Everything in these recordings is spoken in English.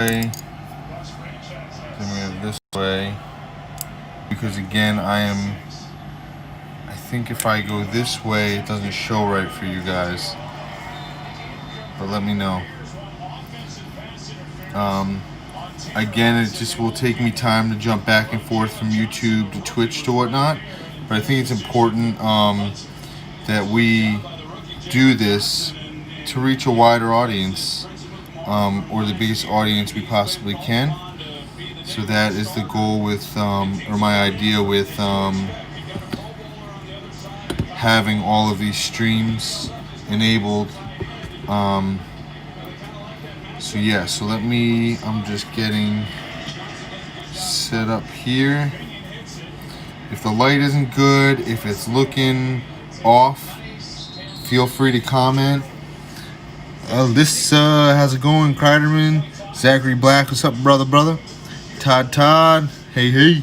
way, then we have this way, because again I think if I go this way it doesn't show right for you guys, but let me know. Again, it just will take me time to jump back and forth from YouTube to Twitch to whatnot, but I think it's important that we do this to reach a wider audience, or the biggest audience we possibly can. So that is the goal with, or my idea with having all of these streams enabled. So yeah, so I'm just getting set up here. If the light isn't good, if it's looking off, feel free to comment. How's it going, Kreiderman? Zachary Black, what's up, brother? Todd, hey.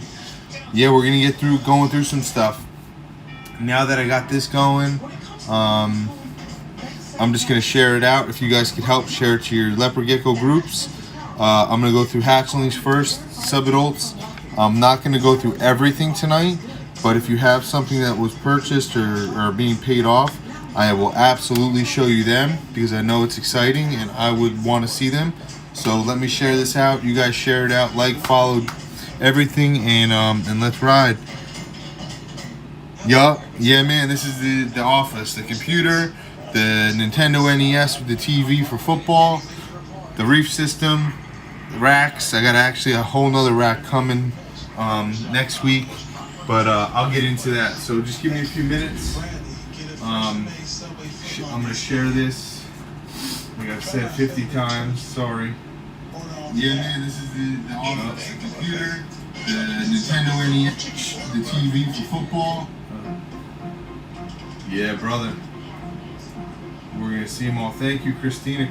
Yeah, we're gonna get going through some stuff. Now that I got this going, I'm just gonna share it out. If you guys could help, share it to your Leopard Gecko groups. I'm gonna go through hatchlings first, subadults. I'm not gonna go through everything tonight, but if you have something that was purchased or being paid off, I will absolutely show you them because I know it's exciting and I would want to see them. So let me share this out. You guys share it out, like, follow, everything, and let's ride. Yup, yeah, man. This is the office, the computer, the Nintendo NES with the TV for football, the reef system, the racks. I got actually a whole nother rack coming next week, but I'll get into that. So just give me a few minutes. I'm gonna share this. Like I've said 50 times. Sorry. Yeah, man. This is the office, the computer, the Nintendo NES, the TV for football. Yeah, brother. We're gonna see them all. Thank you, Christina.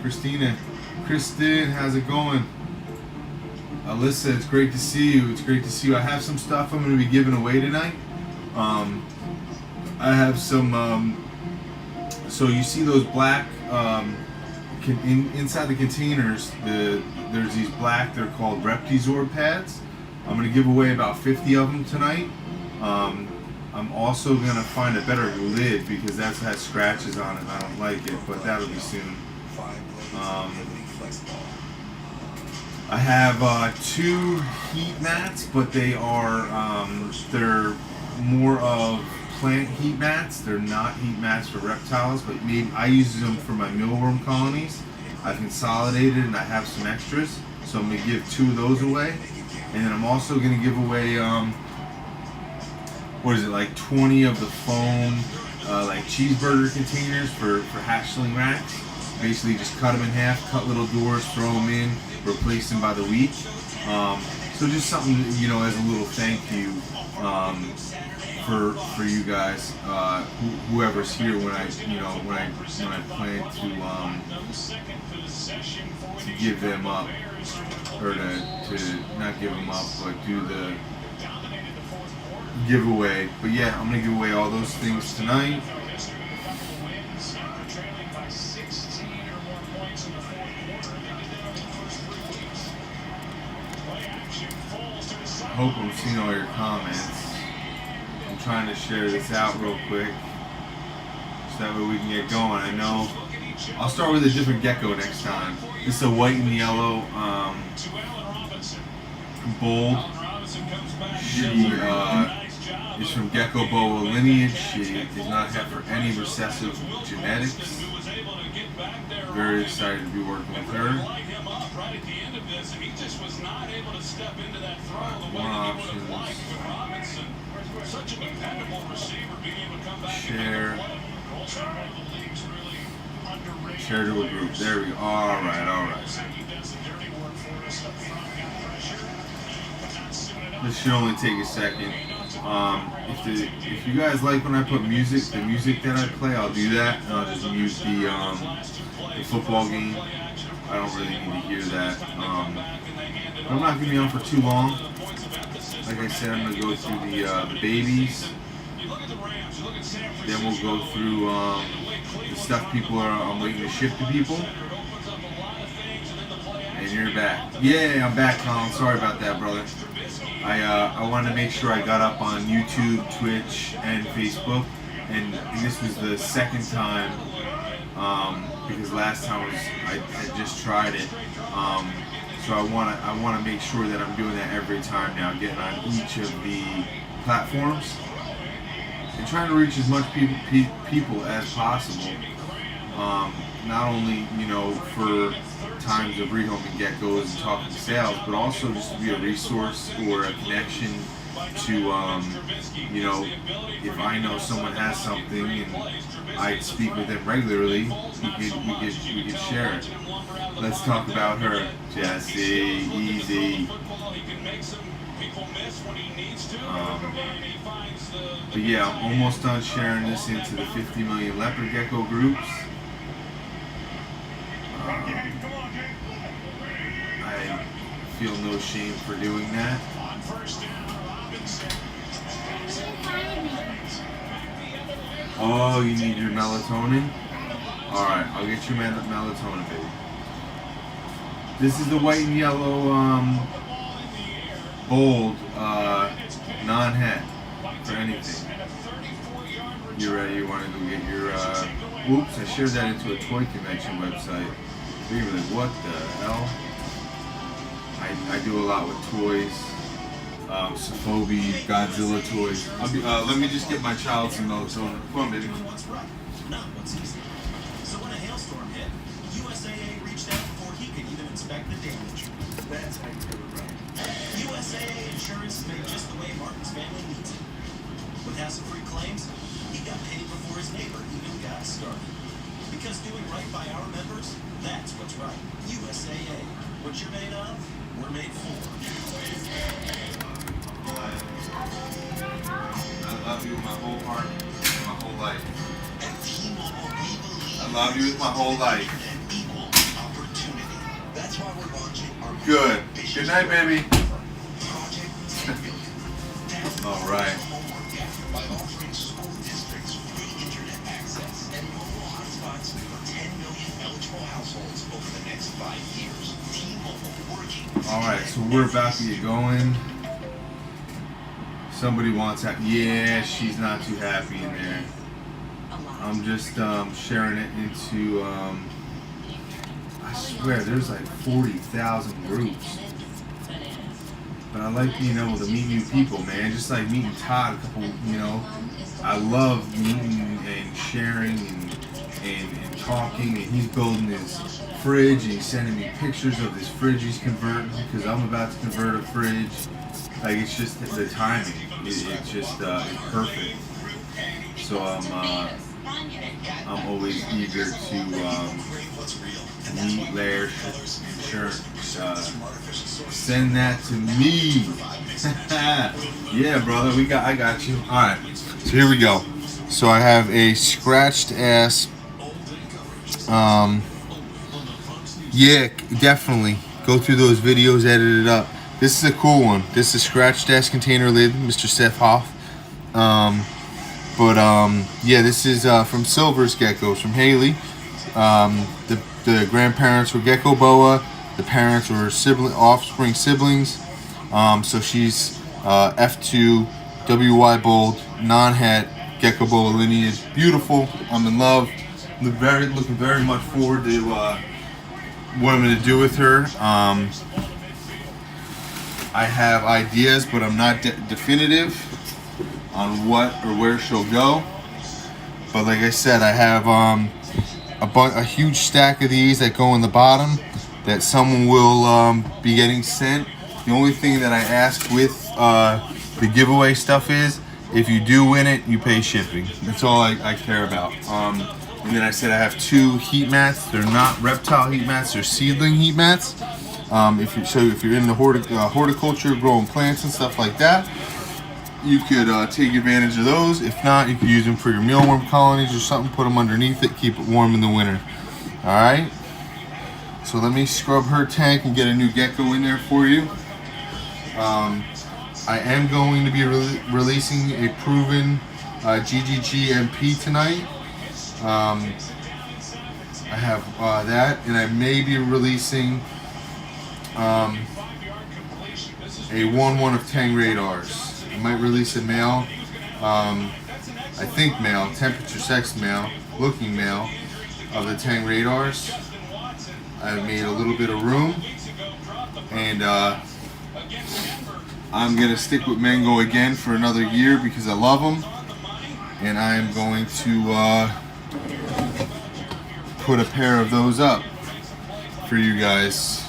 Kristen, how's it going? Alyssa, it's great to see you. I have some stuff I'm gonna be giving away tonight. I have some. So you see those black inside the containers. There's these black. They're called Reptizord pads. I'm gonna give away about 50 of them tonight. I'm also gonna find a better lid because that has scratches on it and I don't like it, but that'll be soon. I have 2 heat mats, but they're more of plant heat mats. They're not heat mats for reptiles, but maybe I use them for my mealworm colonies. I've consolidated and I have some extras, so I'm gonna give 2 of those away, and then I'm also gonna give away like 20 of the foam like cheeseburger containers for hatchling racks. Basically just cut them in half, cut little doors, throw them in, replace them by the week. So just something, as a little thank you for you guys, whoever's here when I plan to give them up, or to not give them up, but do the giveaway. But yeah, I'm gonna give away all those things tonight. I hope I'm seeing all your comments. I'm trying to share this out real quick so that way we can get going. I know I'll start with a different gecko next time. This is a white and yellow bold. She is from Gecko Boa lineage. She does not have for any recessive genetics. Very excited to be working with her. One option. Share to a group. There we go. All right. This should only take a second. If you guys like when I put the music that I play, I'll do that, and I'll just mute the football game. I don't really need to hear that. I'm not gonna be on for too long. Like I said, I'm gonna go through the babies. Then we'll go through the stuff I'm waiting to ship to people. And you're back. Yeah, I'm back, Colin. Sorry about that, brother. I wanted to make sure I got up on YouTube, Twitch, and Facebook, and this was the second time, because last time I had just tried it. So I want to make sure that I'm doing that every time now, getting on each of the platforms and trying to reach as much people as possible. Not only, you know, for times of rehoming geckos and talking sales, but also just to be a resource or a connection to, you know, if I know someone has something and I speak with them regularly, we could share it. Let's talk about her, Jesse. Easy. But yeah, I'm almost done sharing this into the 50 million Leopard Gecko groups. I feel no shame for doing that. Oh, you need your melatonin? Alright, I'll get you melatonin, baby. This is the white and yellow bold non-het for anything. You ready? You want to go get your oops, I shared that into a toy convention website. You're like, what the hell? I do a lot with toys. Sophobie, Godzilla toys. Let me just get my child some melatonin. Come on, baby. So when a hailstorm hit, USAA reached out before he could even inspect the damage. That's how you do it right. USAA insurance is made just the way Martin's family needs it. With hassle-free claims, he got paid before his neighbor even got started. Because doing right by our members, that's what's right. USAA. What you're made of, we're made for. I love you with my whole heart, my whole life. I love you with my whole life. That's why we're launching our Good. Good night, baby. All right. by offering school districts free internet access and mobile hotspots for 10 million eligible households over the next 5 years. T-Mobile working. All right, so we're about to get going. Somebody wants that. Yeah, she's not too happy in there. I'm just sharing it into, I swear, there's like 40,000 groups. But I like being able to meet new people, man. Just like meeting Todd a couple, you know. I love meeting and sharing and talking. And he's building his fridge and he's sending me pictures of this fridge he's converting because I'm about to convert a fridge. Like, it's just the timing. It's just it's perfect. So I'm always eager to meet Lair, sure, send that to me. Yeah, brother, I got you. All right, so here we go. So I have a scratched ass. Yeah, definitely go through those videos, edit it up. This is a cool one. This is scratched ass container lid, Mr. Seth Hoff. Yeah, this is from Silver's Geckos from Haley. The grandparents were Gecko Boa. The parents were offspring siblings. So she's F2 WY Bold non-het Gecko Boa lineage. Beautiful. I'm in love. Looking very much forward to what I'm going to do with her. I have ideas, but I'm not definitive on what or where she'll go. But like I said, I have a huge stack of these that go in the bottom that someone will be getting sent. The only thing that I ask with the giveaway stuff is if you do win it, you pay shipping. That's all I care about. And then I said I have 2 heat mats. They're not reptile heat mats, they're seedling heat mats. If you're into horticulture, growing plants and stuff like that, you could take advantage of those. If not, you could use them for your mealworm colonies or something. Put them underneath it, keep it warm in the winter. All right. So let me scrub her tank and get a new gecko in there for you. I am going to be releasing a proven GGG MP tonight. I have that, and I may be releasing a 1-1 of Tang radars. I might release a male, I think male, temperature sex male, looking male of the Tang radars. I've made a little bit of room, and I'm going to stick with Mango again for another year because I love them, and I am going to put a pair of those up for you guys.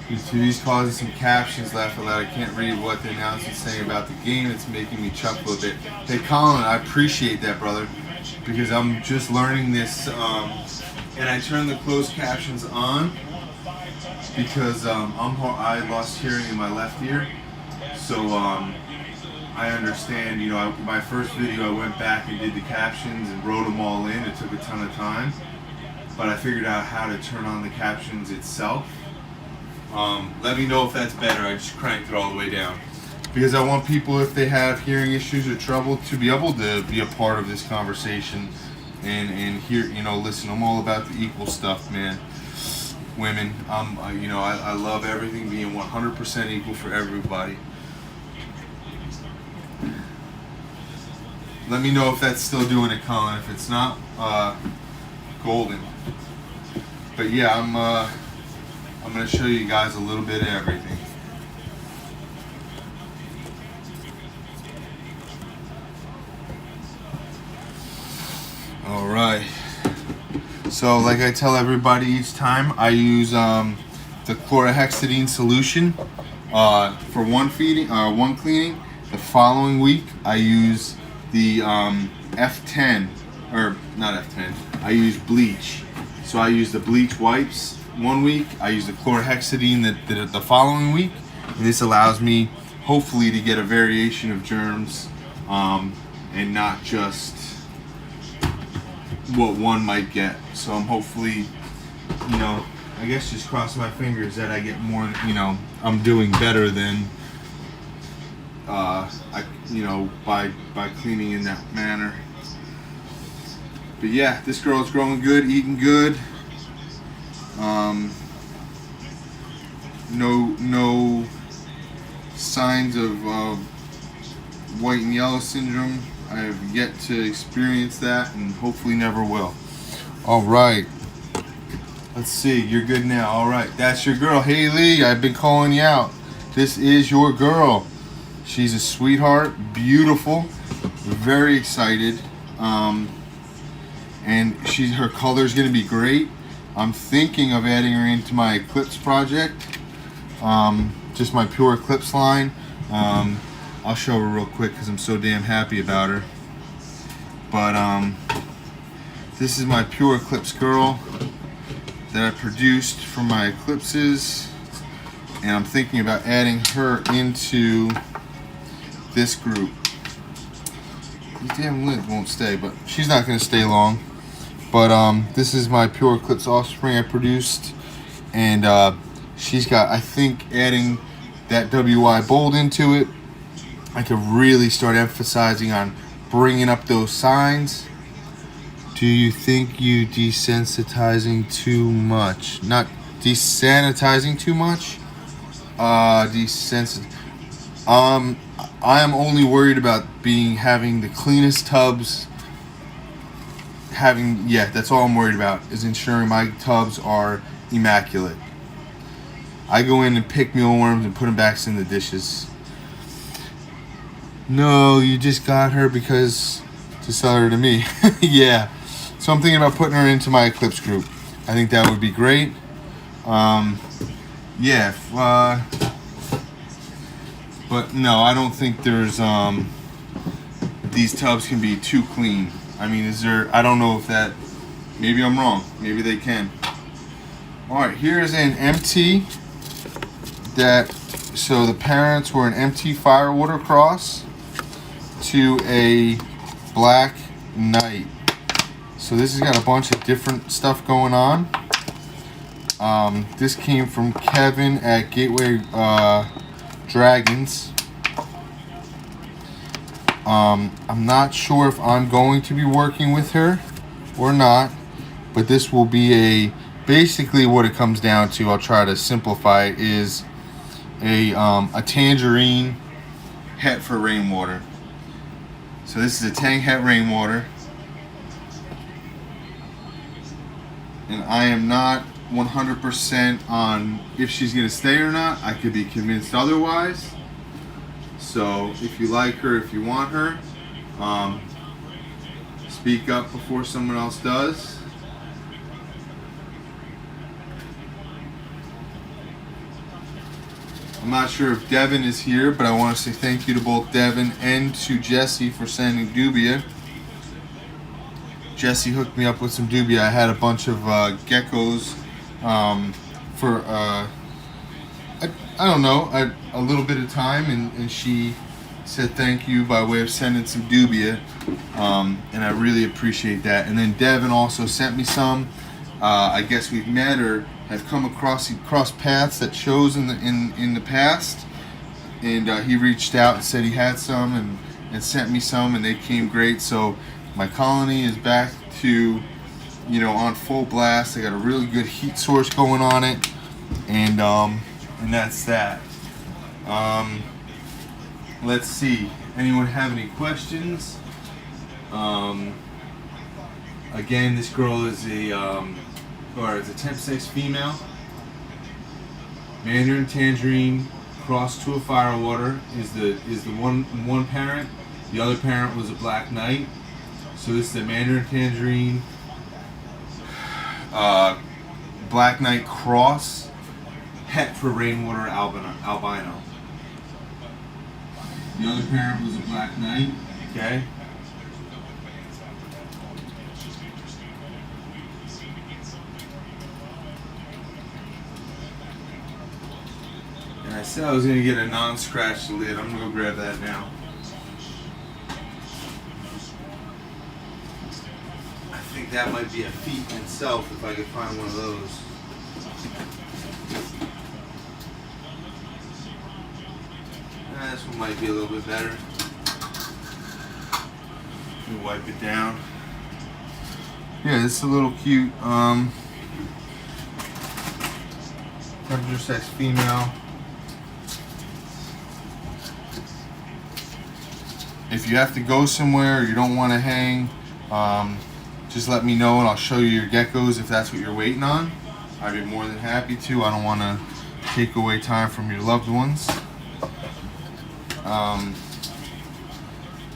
TV's causing some captions laugh aloud. I can't read what the announcer's saying about the game. It's making me chuckle a bit. Hey Colin, I appreciate that, brother, because I'm just learning this, and I turn the closed captions on because I lost hearing in my left ear, so I understand. You know, my first video I went back and did the captions and wrote them all in. It took a ton of time, but I figured out how to turn on the captions itself. Let me know if that's better. I just cranked it all the way down because I want people, if they have hearing issues or trouble, to be able to be a part of this conversation and hear, you know, listen. I'm all about the equal stuff, man. Women, you know, I love everything being 100% equal for everybody. Let me know if that's still doing it, Colin. If it's not, golden. But yeah, I'm going to show you guys a little bit of everything. All right. So, like I tell everybody each time, I use the chlorhexidine solution for one cleaning. The following week, I use the F10, or not F10. I use bleach. So I use the bleach wipes. 1 week, I use the chlorhexidine the following week, and this allows me hopefully to get a variation of germs and not just what one might get. So I'm hopefully, you know, I guess just cross my fingers that I get more, you know, I'm doing better than you know, by cleaning in that manner. But yeah, this girl's growing good, eating good. No signs of white and yellow syndrome. I have yet to experience that, and hopefully never will. All right, let's see. You're good now. All right, that's your girl, Haley. I've been calling you out. This is your girl. She's a sweetheart, beautiful, very excited, and her color's gonna be great. I'm thinking of adding her into my Eclipse project, just my pure Eclipse line. I'll show her real quick because I'm so damn happy about her. But this is my pure Eclipse girl that I produced for my Eclipses, and I'm thinking about adding her into this group. These damn lids won't stay, but she's not going to stay long. But this is my pure Eclipse offspring I produced, and she's got, I think, adding that WI bold into it, I could really start emphasizing on bringing up those signs. Do you think you desensitizing too much? Not desanitizing too much? I am only worried about having the cleanest tubs. That's all I'm worried about, is ensuring my tubs are immaculate. I go in and pick mealworms and put them back in the dishes. No, you just got her because to sell her to me. Yeah. So I'm thinking about putting her into my Eclipse group. I think that would be great. Yeah. But no, I don't think there's these tubs can be too clean. I mean, I don't know if that, maybe I'm wrong. Maybe they can. All right, here's an MT so the parents were an MT Firewater cross to a Black Knight. So this has got a bunch of different stuff going on. This came from Kevin at Gateway Dragons. I'm not sure if I'm going to be working with her or not, but this will be basically what it comes down to. I'll try to simplify it, is a tangerine het for rainwater. So this is a tang het rainwater, and I am not 100% on if she's gonna stay or not. I could be convinced otherwise. So if you like her, if you want her, speak up before someone else does. I'm not sure if Devin is here, but I want to say thank you to both Devin and to Jesse for sending dubia. Jesse hooked me up with some dubia. I had a bunch of geckos for I don't know, a little bit of time, and she said thank you by way of sending some dubia, and I really appreciate that. And then Devin also sent me some. I guess we've met or have come across paths that shows in the past, and he reached out and said he had some and sent me some, and they came great. So my colony is back to, on full blast. I got a really good heat source going on it, and that's that. Let's see. Anyone have any questions? Again, this girl is it's a temp 6 female. Mandarin Tangerine crossed to a Firewater is the one parent. The other parent was a Black Knight. So this is the Mandarin Tangerine Black Knight cross het for rainwater albino. The other parent was a Black Knight. Okay. And I said I was going to get a non-scratched lid. I'm going to go grab that now. I think that might be a feat in itself if I could find one of those. This one might be a little bit better. Let me wipe it down. Yeah, this is a little cute. Temperature sex female. If you have to go somewhere or you don't want to hang, just let me know and I'll show you your geckos if that's what you're waiting on. I'd be more than happy to. I don't want to take away time from your loved ones.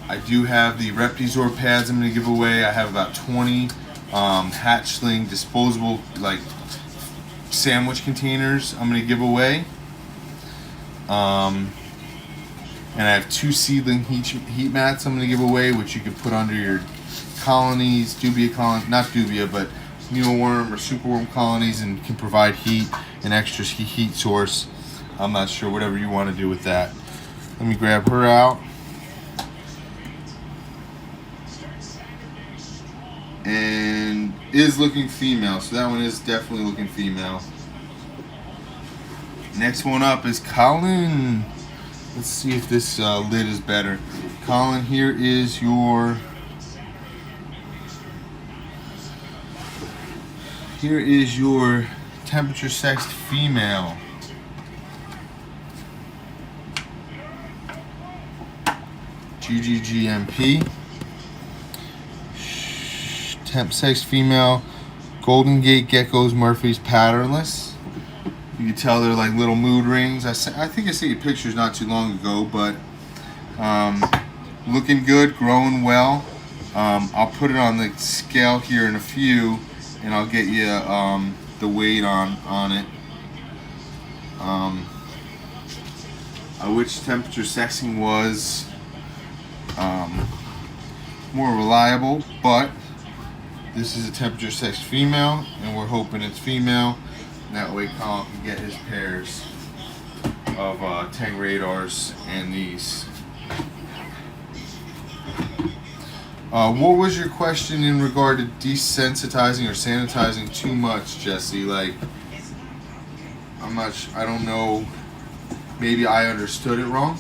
I do have the Reptizor pads I'm going to give away. I have about 20 hatchling disposable sandwich containers I'm going to give away. And I have 2 seedling heat mats I'm going to give away, which you can put under your colonies, not dubia, but mealworm or superworm colonies, and can provide heat, an extra heat source. I'm not sure, whatever you want to do with that. Let me grab her out. And is looking female, so that one is definitely looking female. Next one up is Colin. Let's see if this lid is better. Colin, here is your temperature sexed female. GGGMP. Temp sex female. Golden Gate Geckos Murphy's patternless. You can tell they're like little mood rings. I think I sent you pictures not too long ago, but looking good, growing well. I'll put it on the scale here in a few, and I'll get you the weight on it. I wish temperature sexing was more reliable, but this is a temperature sexed female, and we're hoping it's female. That way Colin can get his pairs of Tang radars and these. What was your question in regard to desensitizing or sanitizing too much, Jesse? I don't know, maybe I understood it wrong.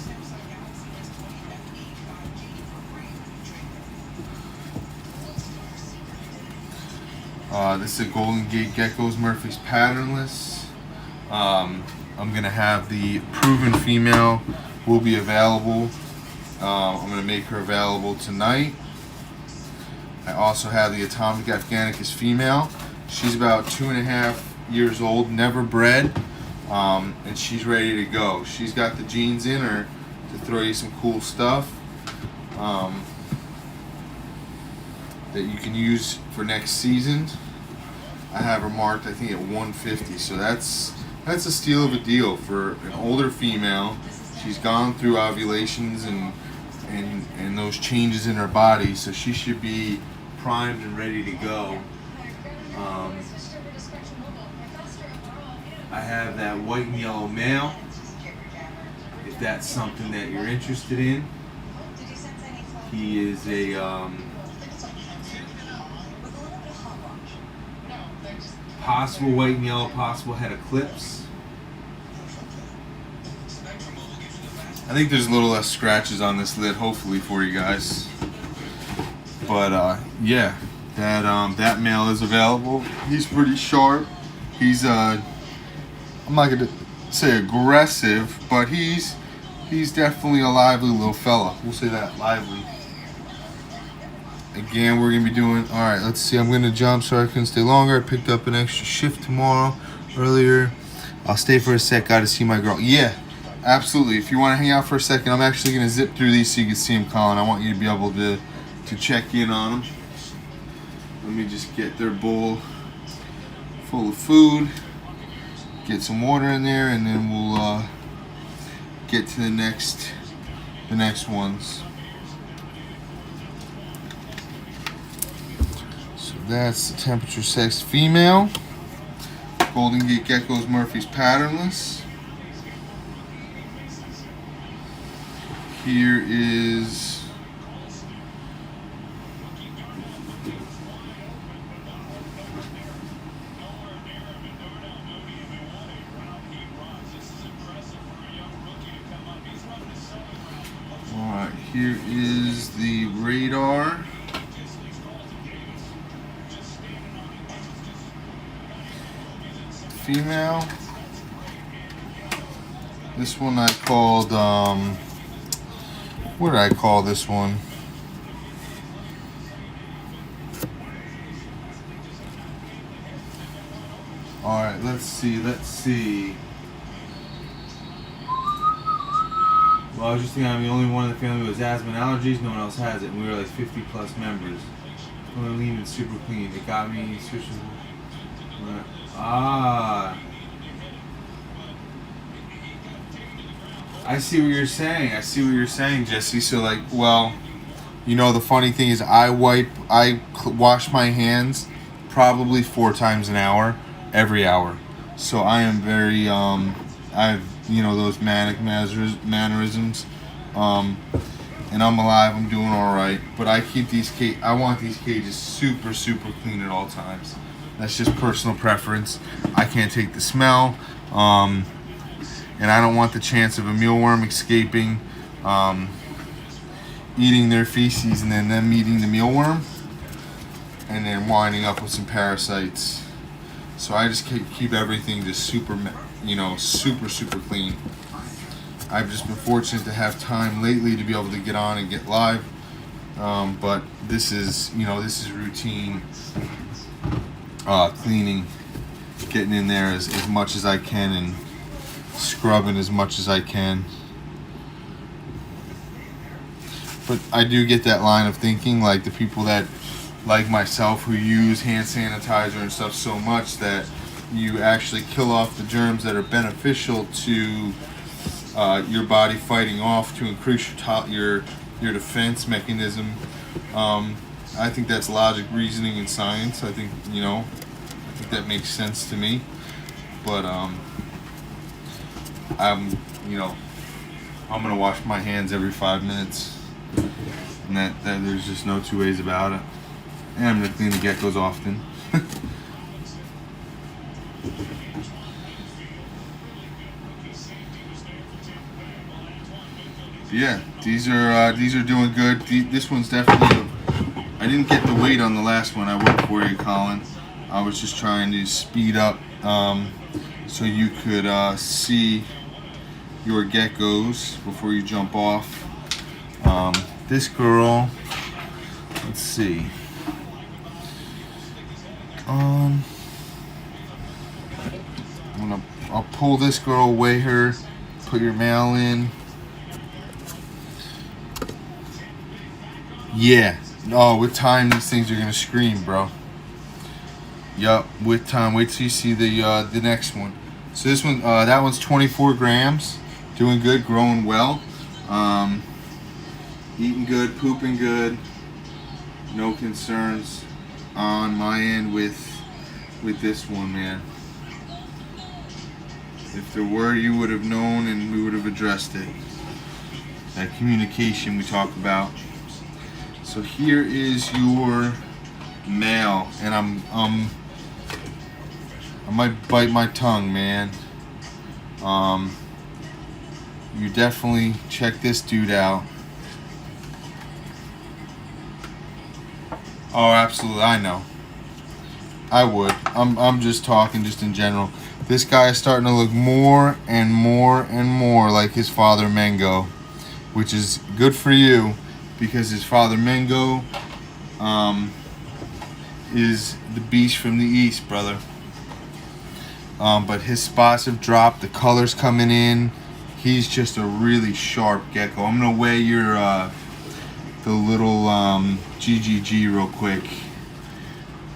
This is a Golden Gate Geckos Murphy's patternless. I'm gonna have the proven female will be available. I'm gonna make her available tonight. I also have the Atomic Afghanicus female. She's about 2.5 years old, never bred, and she's ready to go. She's got the genes in her to throw you some cool stuff that you can use for next season. I have her marked, I think, at 150, so that's a steal of a deal for an older female. She's gone through ovulations and those changes in her body, so she should be primed and ready to go. I have that white and yellow male, if that's something that you're interested in. He is a possible white and yellow, possible head eclipse. I think there's a little less scratches on this lid, hopefully, for you guys. But yeah, that male is available. He's pretty sharp. He's I'm not gonna say aggressive, but he's definitely a lively little fella. We'll say that, lively. Again, we're gonna be doing. All right, let's see. I'm gonna jump so I can stay longer. I picked up an extra shift tomorrow earlier. I'll stay for a sec. Got to see my girl. Yeah, absolutely. If you want to hang out for a second, I'm actually gonna zip through these so you can see them, Colin. I want you to be able to check in on them. Let me just get their bowl full of food. Get some water in there, and then we'll get to the next ones. So that's the temperature sex female. Golden Gate Geckos Murphy's patternless. Here is here is the radar. Female. This one I called, what did I call this one? Alright, let's see. Well, I was just thinking I'm the only one in the family with asthma and allergies. No one else has it. And we were like 50 plus members. Only lean and super clean. It got me switching. Ah. I see what you're saying. Jesse. So like, well, you know, the funny thing is I wash my hands probably 4 times an hour, every hour. So I am very, I've, you know, those manic mannerisms, and I'm alive. I'm doing all right, but I keep these I want these cages super clean at all times. That's just personal preference. I can't take the smell, and I don't want the chance of a mealworm escaping, eating their feces, and then them eating the mealworm, and then winding up with some parasites. So I just keep everything just super, you know, super clean. I've just been fortunate to have time lately to be able to get on and get live, but this is, you know, this is routine cleaning, getting in there as much as I can and scrubbing as much as I can. But I do get that line of thinking, like the people that, like myself, who use hand sanitizer and stuff so much that you actually kill off the germs that are beneficial to your body fighting off to increase your defense mechanism. I think that's logic, reasoning, and science. I think, you know, I think that makes sense to me. But I'm gonna wash my hands every 5 minutes, and that there's just no two ways about it. And I'm gonna clean the geckos often. Yeah, these are doing good. This one's definitely. I didn't get the weight on the last one. I will for you, Colin. I was just trying to speed up so you could see your geckos before you jump off. This girl, let's see. I'll pull this girl, weigh her, put your mail in. Yeah. Oh, with time these things are gonna scream, bro. Yup, with time. Wait till you see the next one. So this one, that one's 24 grams. Doing good, growing well. Eating good, pooping good. No concerns on my end with this one, man. If there were, you would have known and we would have addressed it. That communication we talk about. So here is your mail, and I might bite my tongue, man. You definitely check this dude out. Oh, absolutely, I know. I would. I'm just talking just in general. This guy is starting to look more and more and more like his father Mango, which is good for you because his father Mango is the beast from the east, brother. But his spots have dropped. The color's coming in. He's just a really sharp gecko. I'm gonna weigh your the little GGG real quick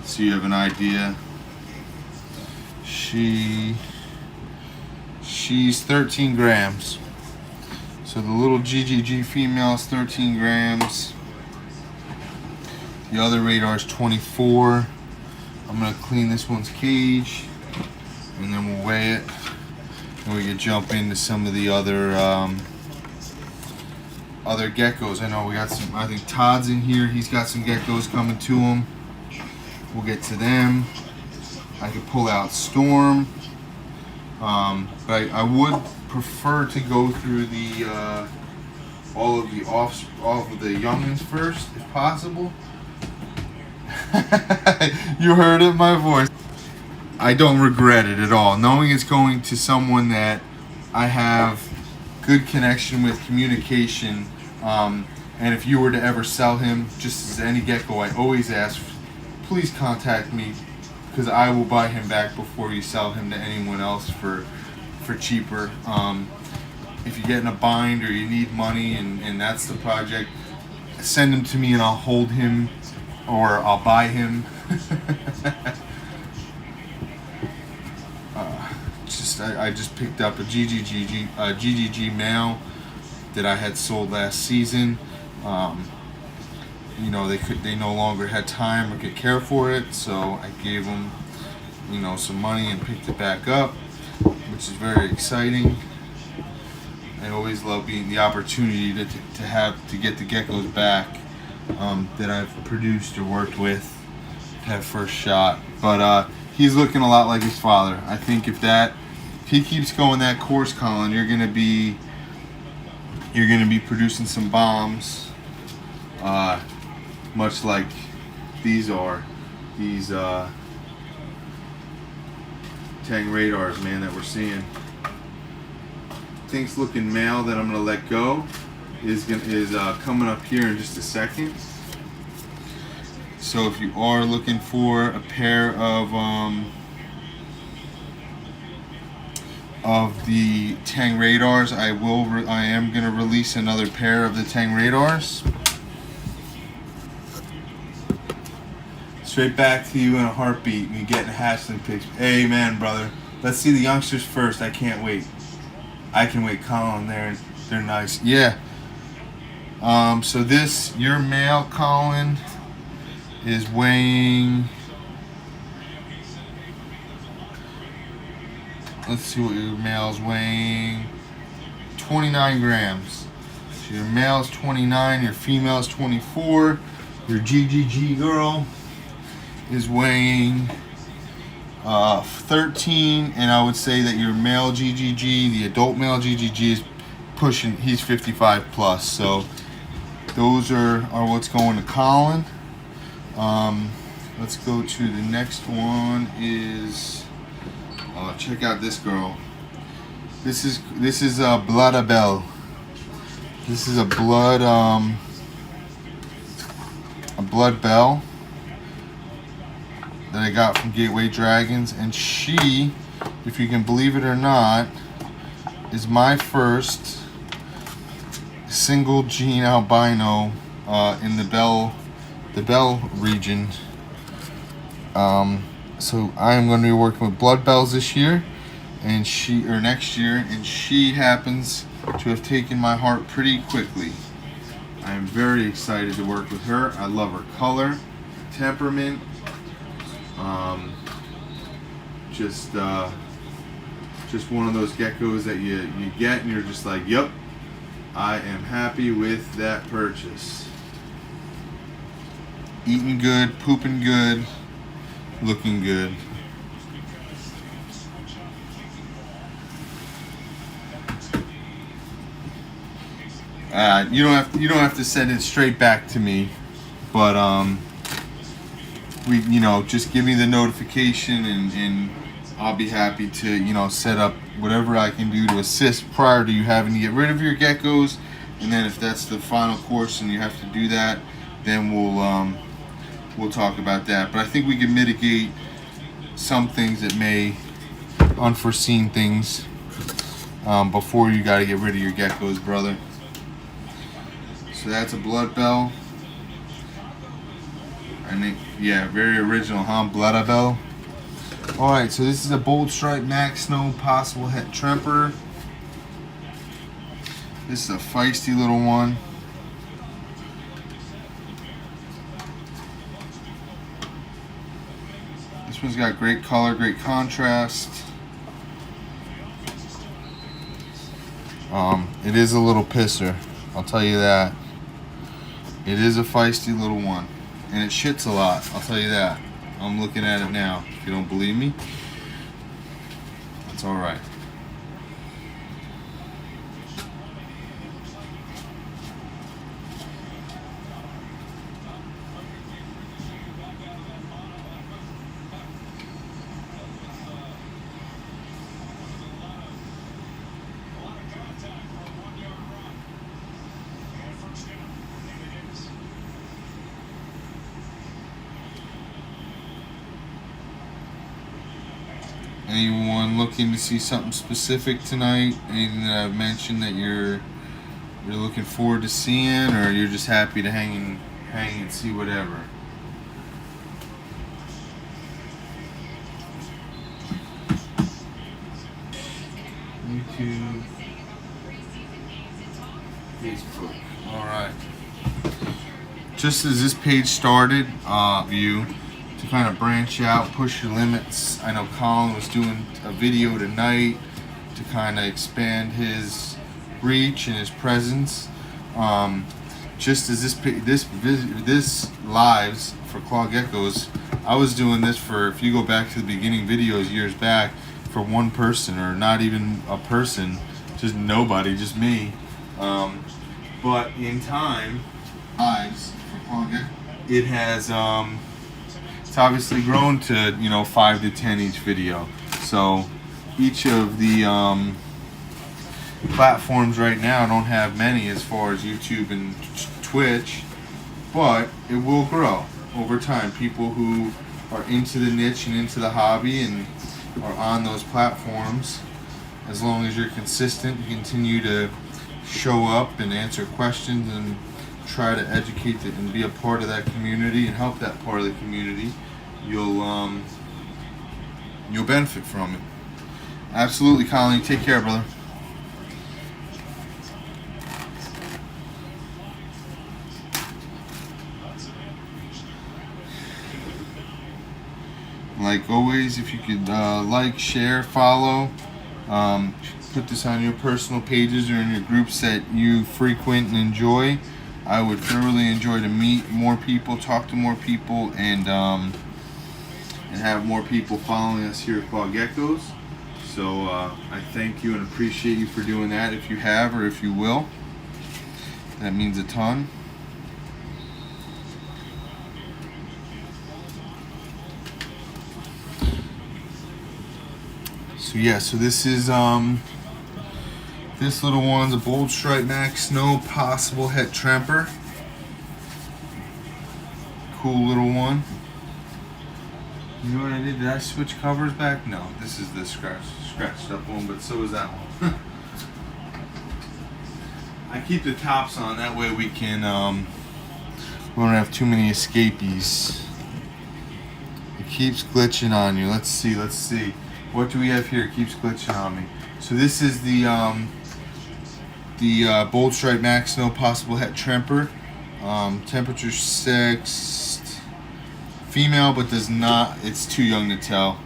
so you have an idea. She's 13 grams. So the little GGG female is 13 grams. The other radar is 24. I'm gonna clean this one's cage and then we'll weigh it. And we can jump into some of the other geckos. I know we got some, I think Todd's in here. He's got some geckos coming to him. We'll get to them. I could pull out Storm. But I would prefer to go through the all of the youngins first, if possible. You heard it, my voice. I don't regret it at all. Knowing it's going to someone that I have good connection with, communication, and if you were to ever sell him, just as any gecko, I always ask, please contact me because I will buy him back before you sell him to anyone else for cheaper. If you get in a bind or you need money and that's the project, send him to me and I'll hold him or I'll buy him. I just picked up a GGG male that I had sold last season. You know, they no longer had time or could care for it, so I gave them, you know, some money and picked it back up, which is very exciting. I always love being the opportunity to get the geckos back that I've produced or worked with to have first shot. But he's looking a lot like his father. I think if he keeps going that course, Colin, you're gonna be producing some bombs, much like these Tang radars, man, that we're seeing. Things looking male that I'm gonna let go is coming up here in just a second. So if you are looking for a pair of the Tang radars, I am gonna release another pair of the Tang radars. Straight back to you in a heartbeat. You getting hatchling pics. Amen, brother. Let's see the youngsters first. I can't wait. I can wait, Colin. They're nice. Yeah. So your male, Colin, is weighing. Let's see what your male's weighing. 29 grams. So your male's 29, your female's 24. Your GGG girl is weighing 13, and I would say that your male GGG, the adult male GGG, is pushing. He's 55 plus. So those are what's going to Colin. Let's go to the next one. Is check out this girl. This is Bloodabelle. This is a blood bell that I got from Gateway Dragons, and she, if you can believe it or not, is my first single gene albino in the Bell region. So I am going to be working with blood bells this year, and next year, and she happens to have taken my heart pretty quickly. I am very excited to work with her. I love her color, temperament. Just one of those geckos that you get and you're just like, yep, I am happy with that purchase. Eating good, pooping good, looking good. You don't have to send it straight back to me, but just give me the notification and I'll be happy to set up whatever I can do to assist prior to you having to get rid of your geckos. And then if that's the final course and you have to do that, then we'll talk about that. But I think we can mitigate some things that may unforeseen things before you got to get rid of your geckos, brother. So that's a blood bell. I think, yeah, very original, huh? Bloodabelle. Alright, so this is a Bold Stripe Max Snow Possible Het Tremper. This is a feisty little one. This one's got great color, great contrast. It is a little pisser, I'll tell you that. It is a feisty little one. And it shits a lot, I'll tell you that. I'm looking at it now. If you don't believe me, that's alright. Anyone looking to see something specific tonight? Anything that I've mentioned that you're looking forward to seeing, or you're just happy to hang and see whatever? YouTube, Facebook. All right. Just as this page started, view. To kind of branch out, push your limits. I know Colin was doing a video tonight to kind of expand his reach and his presence. Just as this lives for Claw Geckos, I was doing this for, if you go back to the beginning videos years back, for one person, or not even a person, just nobody, just me. But in time, lives for Claw Geckos, it has it's obviously grown to 5 to 10 each video. So each of the platforms right now don't have many as far as YouTube and Twitch, but it will grow over time. People who are into the niche and into the hobby and are on those platforms, as long as you're consistent and continue to show up and answer questions and try to educate and be a part of that community and help that part of the community, you'll benefit from it. Absolutely, Colin. Take care, brother. Like always, if you could like, share, follow, put this on your personal pages or in your groups that you frequent and enjoy. I would thoroughly enjoy to meet more people, talk to more people, and have more people following us here at Claw Geckos. So I thank you and appreciate you for doing that, if you have or if you will. That means a ton. So yeah, so this is this little one's a Bold Stripe Max Snow Possible Het Tramper. Cool little one. You know what I did? Did I switch covers back? No, this is the scratched up one, but so is that one. I keep the tops on, that way we can we don't have too many escapees. It keeps glitching on you. Let's see. What do we have here? It keeps glitching on me. So this is the Bold Stripe Max Snow Possible Het Tramper. Temperature sexed. Female, but does not, it's too young to tell.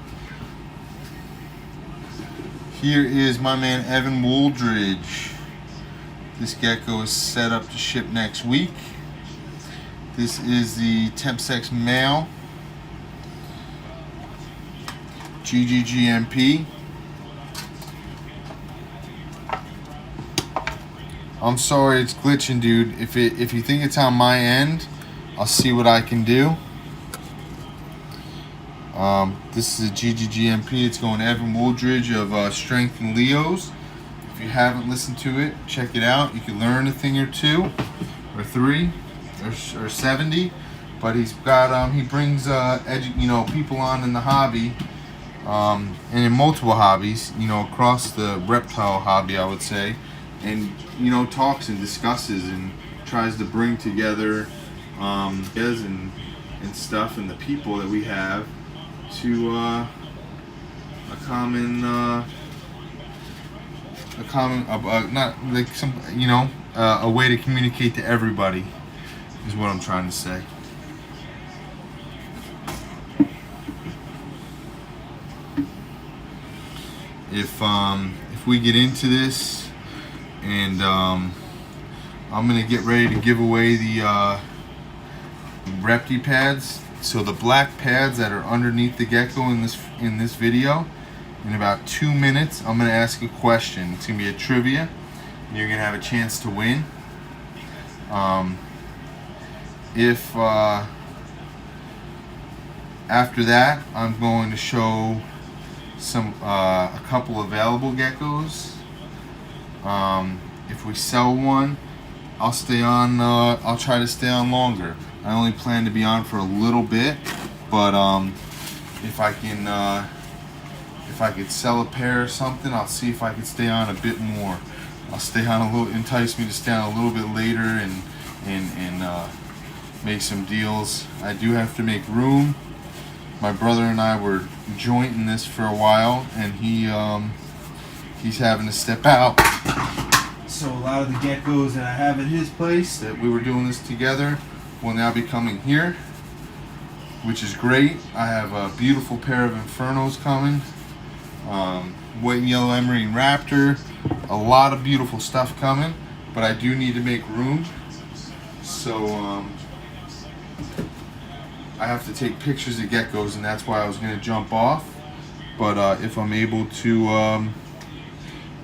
Here is my man Evan Wooldridge. This gecko is set up to ship next week. This is the temp sex male. GGGMP. I'm sorry it's glitching, dude. If you think it's on my end, I'll see what I can do. This is a GGGMP. It's going to Evan Wooldridge of Strength and Leos. If you haven't listened to it, check it out. You can learn a thing or two, or three, or 70. But he's got he brings people on in the hobby, and in multiple hobbies, across the reptile hobby, I would say, and talks and discusses and tries to bring together and stuff and the people that we have to a common not like some a way to communicate to everybody is what I'm trying to say. If we get into this, and I'm gonna get ready to give away the Repti pads. So the black pads that are underneath the gecko in this video, in about 2 minutes, I'm gonna ask a question. It's gonna be a trivia, and you're gonna have a chance to win. If after that, I'm going to show a couple available geckos. If we sell one, I'll stay on. I'll try to stay on longer. I only plan to be on for a little bit, but if I could sell a pair or something, I'll see if I could stay on a bit more. I'll stay on a little, entice me to stay on a little bit later and make some deals. I do have to make room. My brother and I were jointing this for a while, and he's having to step out. So a lot of the geckos that I have at his place that we were doing this together will now be coming here, which is great. I have a beautiful pair of Infernos coming. White and yellow emerald raptor. A lot of beautiful stuff coming, but I do need to make room. So I have to take pictures of geckos, and that's why I was going to jump off. But if I'm able to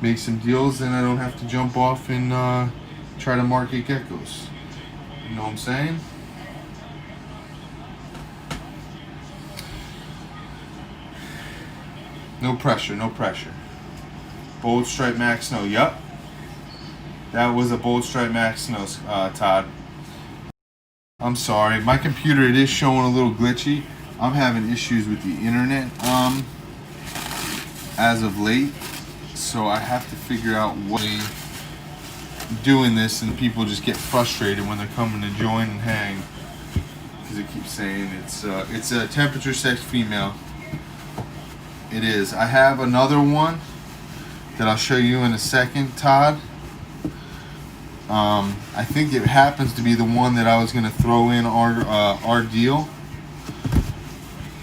make some deals, then I don't have to jump off and try to market geckos. You know what I'm saying? No pressure, no pressure. Bold Stripe Max Snow, yup. That was a Bold Stripe Max Snow, Todd. I'm sorry, my computer, it is showing a little glitchy. I'm having issues with the internet as of late, so I have to figure out what doing this, and people just get frustrated when they're coming to join and hang because it keeps saying it's a temperature sex female. It is. I have another one that I'll show you in a second, Todd. I think it happens to be the one that I was going to throw in our deal.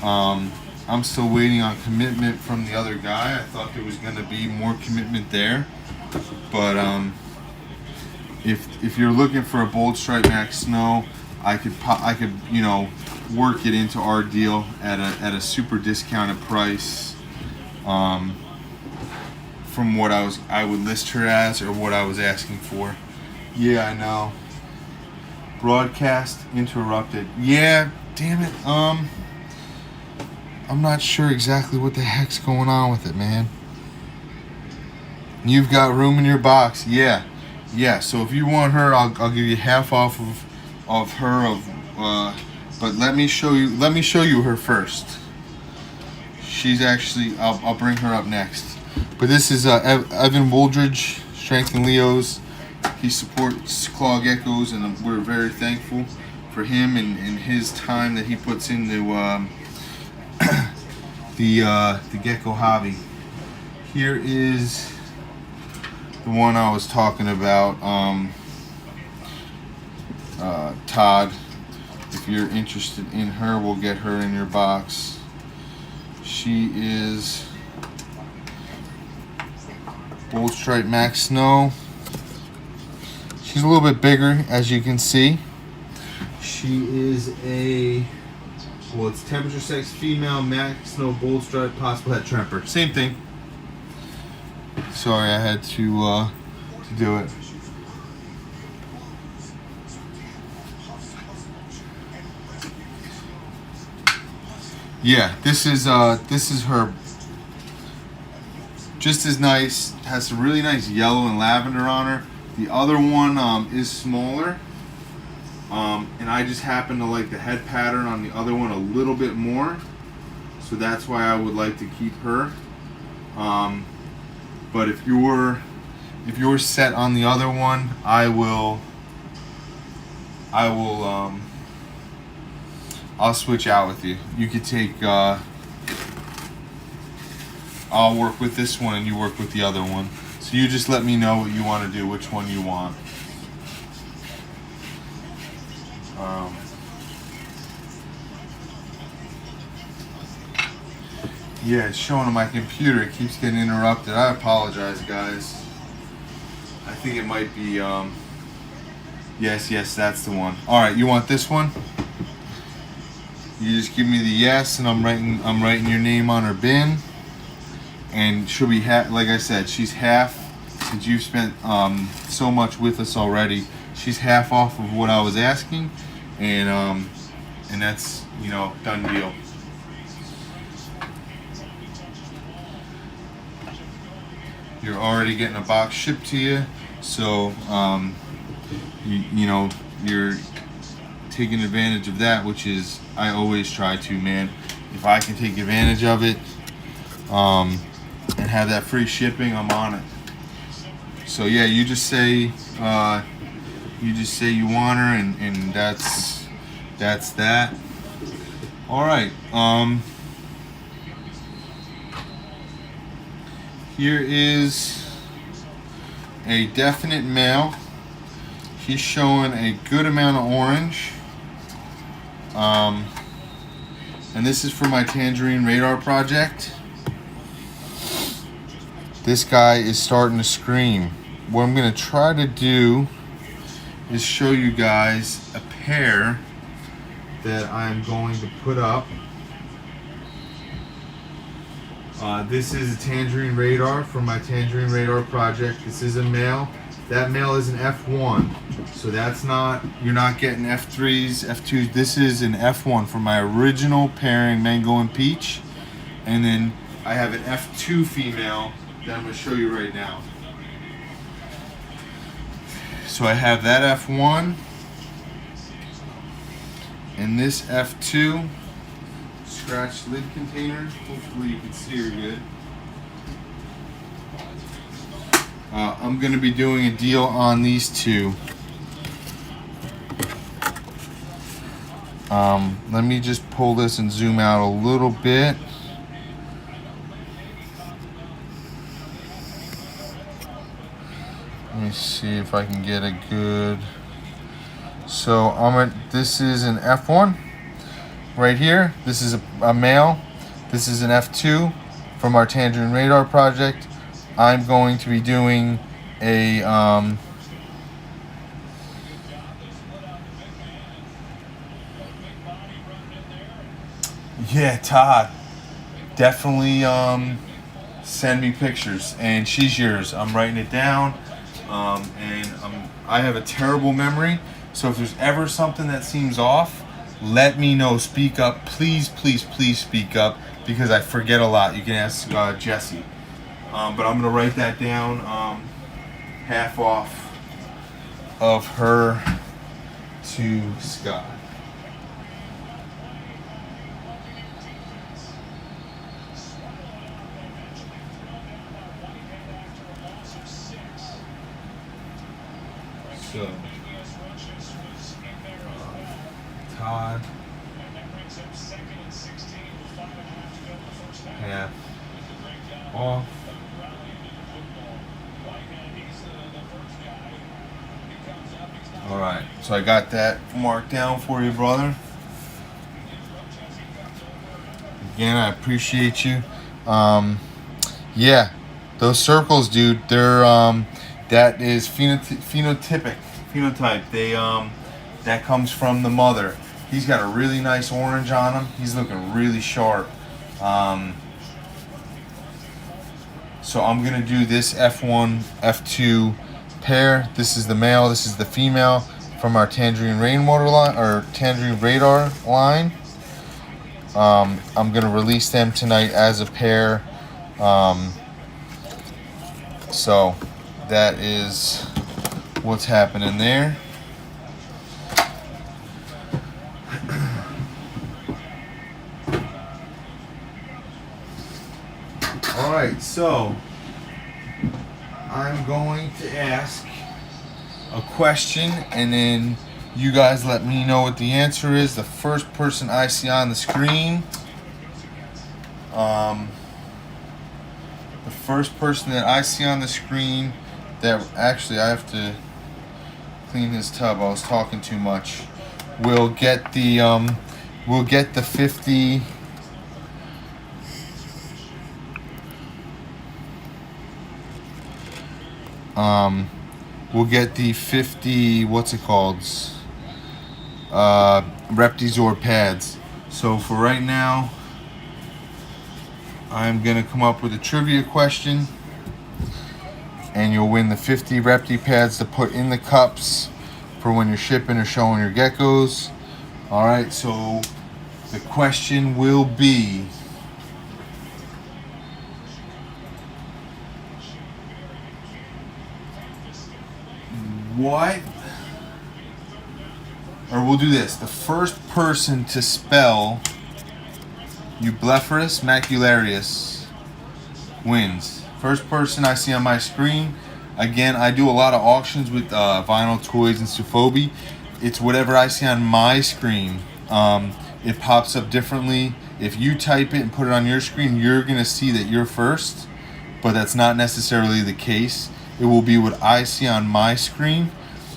I'm still waiting on commitment from the other guy. I thought there was going to be more commitment there, but if you're looking for a Bold Stripe Max Snow, I could work it into our deal at a super discounted price. From what I would list her as, or what I was asking for. Yeah, I know. Broadcast interrupted. Yeah, damn it. I'm not sure exactly what the heck's going on with it, man. You've got room in your box. Yeah. So if you want her, I'll give you half off of her. But let me show you her first. She's actually, I'll bring her up next. But this is Evan Wooldridge, Strength and Leos. He supports Claw Geckos, and we're very thankful for him and his time that he puts into the gecko hobby. Here is the one I was talking about, Todd. If you're interested in her, we'll get her in your box. She is Gold Stripe Max Snow. She's a little bit bigger, as you can see. She is it's temperature sex female, Max Snow, Bold Stripe, possible head tremper. Same thing. Sorry, I had to do it. Yeah, this is her. Just as nice. Has some really nice yellow and lavender on her. The other one is smaller, and I just happen to like the head pattern on the other one a little bit more, so that's why I would like to keep her. But if you're set on the other one, I'll switch out with you. You could take, I'll work with this one and you work with the other one. So you just let me know what you want to do, which one you want. Yeah, it's showing on my computer. It keeps getting interrupted. I apologize, guys. I think it might be, yes, that's the one. All right, you want this one? You just give me the yes, and I'm writing your name on her bin, and she'll be like I said, she's half. Since you've spent so much with us already, she's half off of what I was asking, and that's done deal. You're already getting a box shipped to you, so you're taking advantage of that, which is I always try to, man. If I can take advantage of it and have that free shipping, I'm on it. So yeah, you just say you want her, and that's that. All right. Here is a definite male. He's showing a good amount of orange. And this is for my Tangerine Radar project. This guy is starting to scream. What I'm going to try to do is show you guys a pair that I'm going to put up. This is a Tangerine Radar from my Tangerine Radar project. This is a male. That male is an F1, so that's not, you're not getting F3s, F2s. This is an F1 for my original pairing, Mango and Peach. And then I have an F2 female that I'm going to show you right now. So I have that F1 and this F2 scratched lid container. Hopefully you can see her good. I'm going to be doing a deal on these two. Let me just pull this and zoom out a little bit. Let me see if I can get a good. So this is an F1 right here. This is a male. This is an F2 from our Tangerine Radar project. I'm going to be doing a yeah, Todd, definitely send me pictures, and she's yours. I'm writing it down, and I have a terrible memory, so if there's ever something that seems off, let me know. Speak up, please speak up, because I forget a lot. You can ask Jesse. but I'm gonna write that down. Half off of her to Scott. So, Todd, half off. All right, so I got that marked down for you, brother. Again, I appreciate you. Yeah, those circles, dude. They're that is phenotype. They that comes from the mother. He's got a really nice orange on him. He's looking really sharp. So I'm gonna do this F1, F2 pair. This is the male. This is the female from our Tangerine Rainwater line or Tangerine Radar line. I'm gonna release them tonight as a pair. So that is what's happening there. All right, so I'm going to ask a question, and then you guys let me know what the answer is. The first person I see on the screen, the first person that I see on the screen, that actually I have to clean his tub. I was talking too much. We'll get the 50. We'll get the 50. What's it called? Reptizor pads. So for right now, I'm gonna come up with a trivia question, and you'll win the 50 Repti pads to put in the cups for when you're shipping or showing your geckos. All right, so the question will be, what, or we'll do this, the first person to spell Eublepharis macularius wins. First person I see on my screen. Again, I do a lot of auctions with vinyl toys and Sufobi. It's whatever I see on my screen. It pops up differently. If you type it and put it on your screen, you're gonna see that you're first, but that's not necessarily the case. It will be what I see on my screen,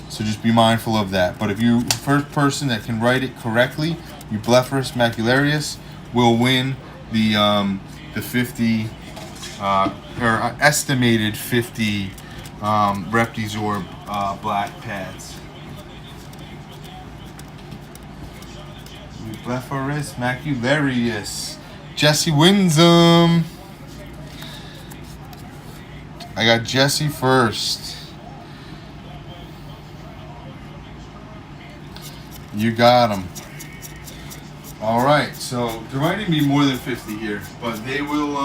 so just be mindful of that. But if you first person that can write it correctly, Eublepharis macularius, will win the 50 or estimated 50 Reptizor black pads. Eublepharis macularius. Jesse wins them. I got Jesse first. You got him. All right, so there might even be more than 50 here, but they will.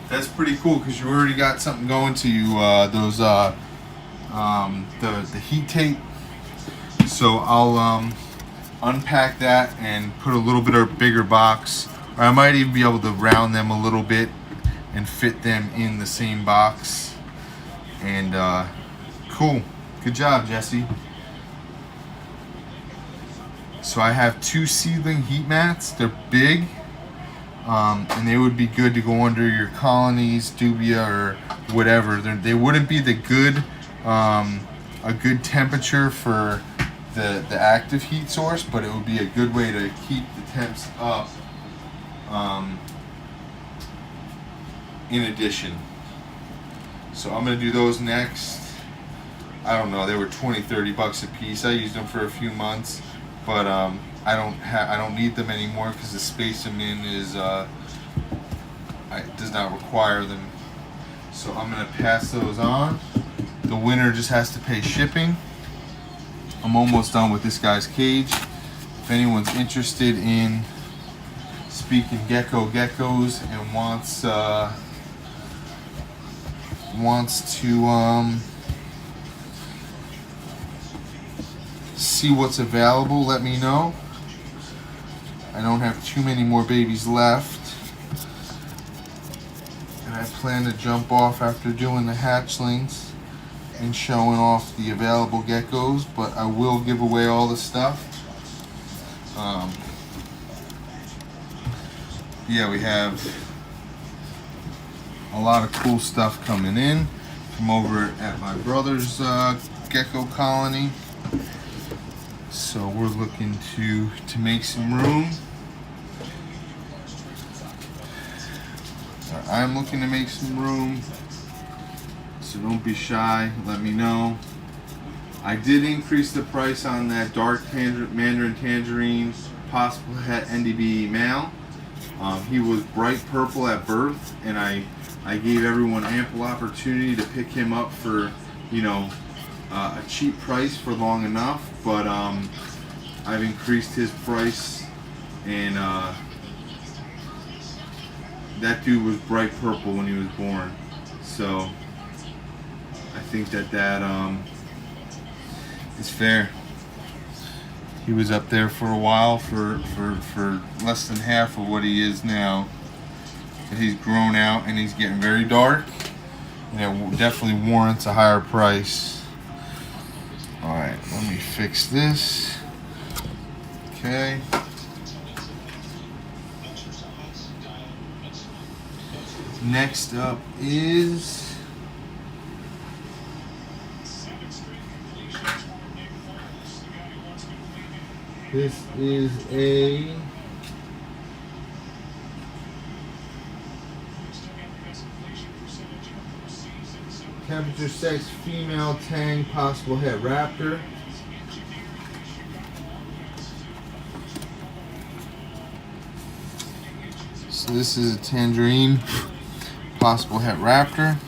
That's pretty cool because you already got something going to you. Those the heat tape. So I'll unpack that and put a little bit of a bigger box, or I might even be able to round them a little bit and fit them in the same box. And cool, good job, Jesse. So I have 2 seedling heat mats. They're big, and they would be good to go under your colonies, dubia, or whatever. They wouldn't be the good, a good temperature for the active heat source, but it would be a good way to keep the temps up. In addition, so I'm gonna do those next. I don't know, they were $20-30 a piece. I used them for a few months, but I don't need them anymore because the space I'm in is does not require them. So I'm gonna pass those on. The winner just has to pay shipping. I'm almost done with this guy's cage. If anyone's interested in speaking geckos and wants wants to see what's available, let me know. I don't have too many more babies left, and I plan to jump off after doing the hatchlings and showing off the available geckos, but I will give away all the stuff. Yeah, we have a lot of cool stuff coming in from over at my brother's gecko colony. So we're looking to make some room. I'm looking to make some room. So don't be shy, let me know. I did increase the price on that dark Mandarin Tangerine possible het NDB male. He was bright purple at birth, and I gave everyone ample opportunity to pick him up for, you know, a cheap price for long enough. But I've increased his price, and that dude was bright purple when he was born. So I think that is fair. He was up there for a while for less than half of what he is now. But he's grown out and he's getting very dark, and it definitely warrants a higher price. Alright, let me fix this. Okay. Next up is this is a temperature sex female tang possible het raptor. So this is a tangerine possible het raptor.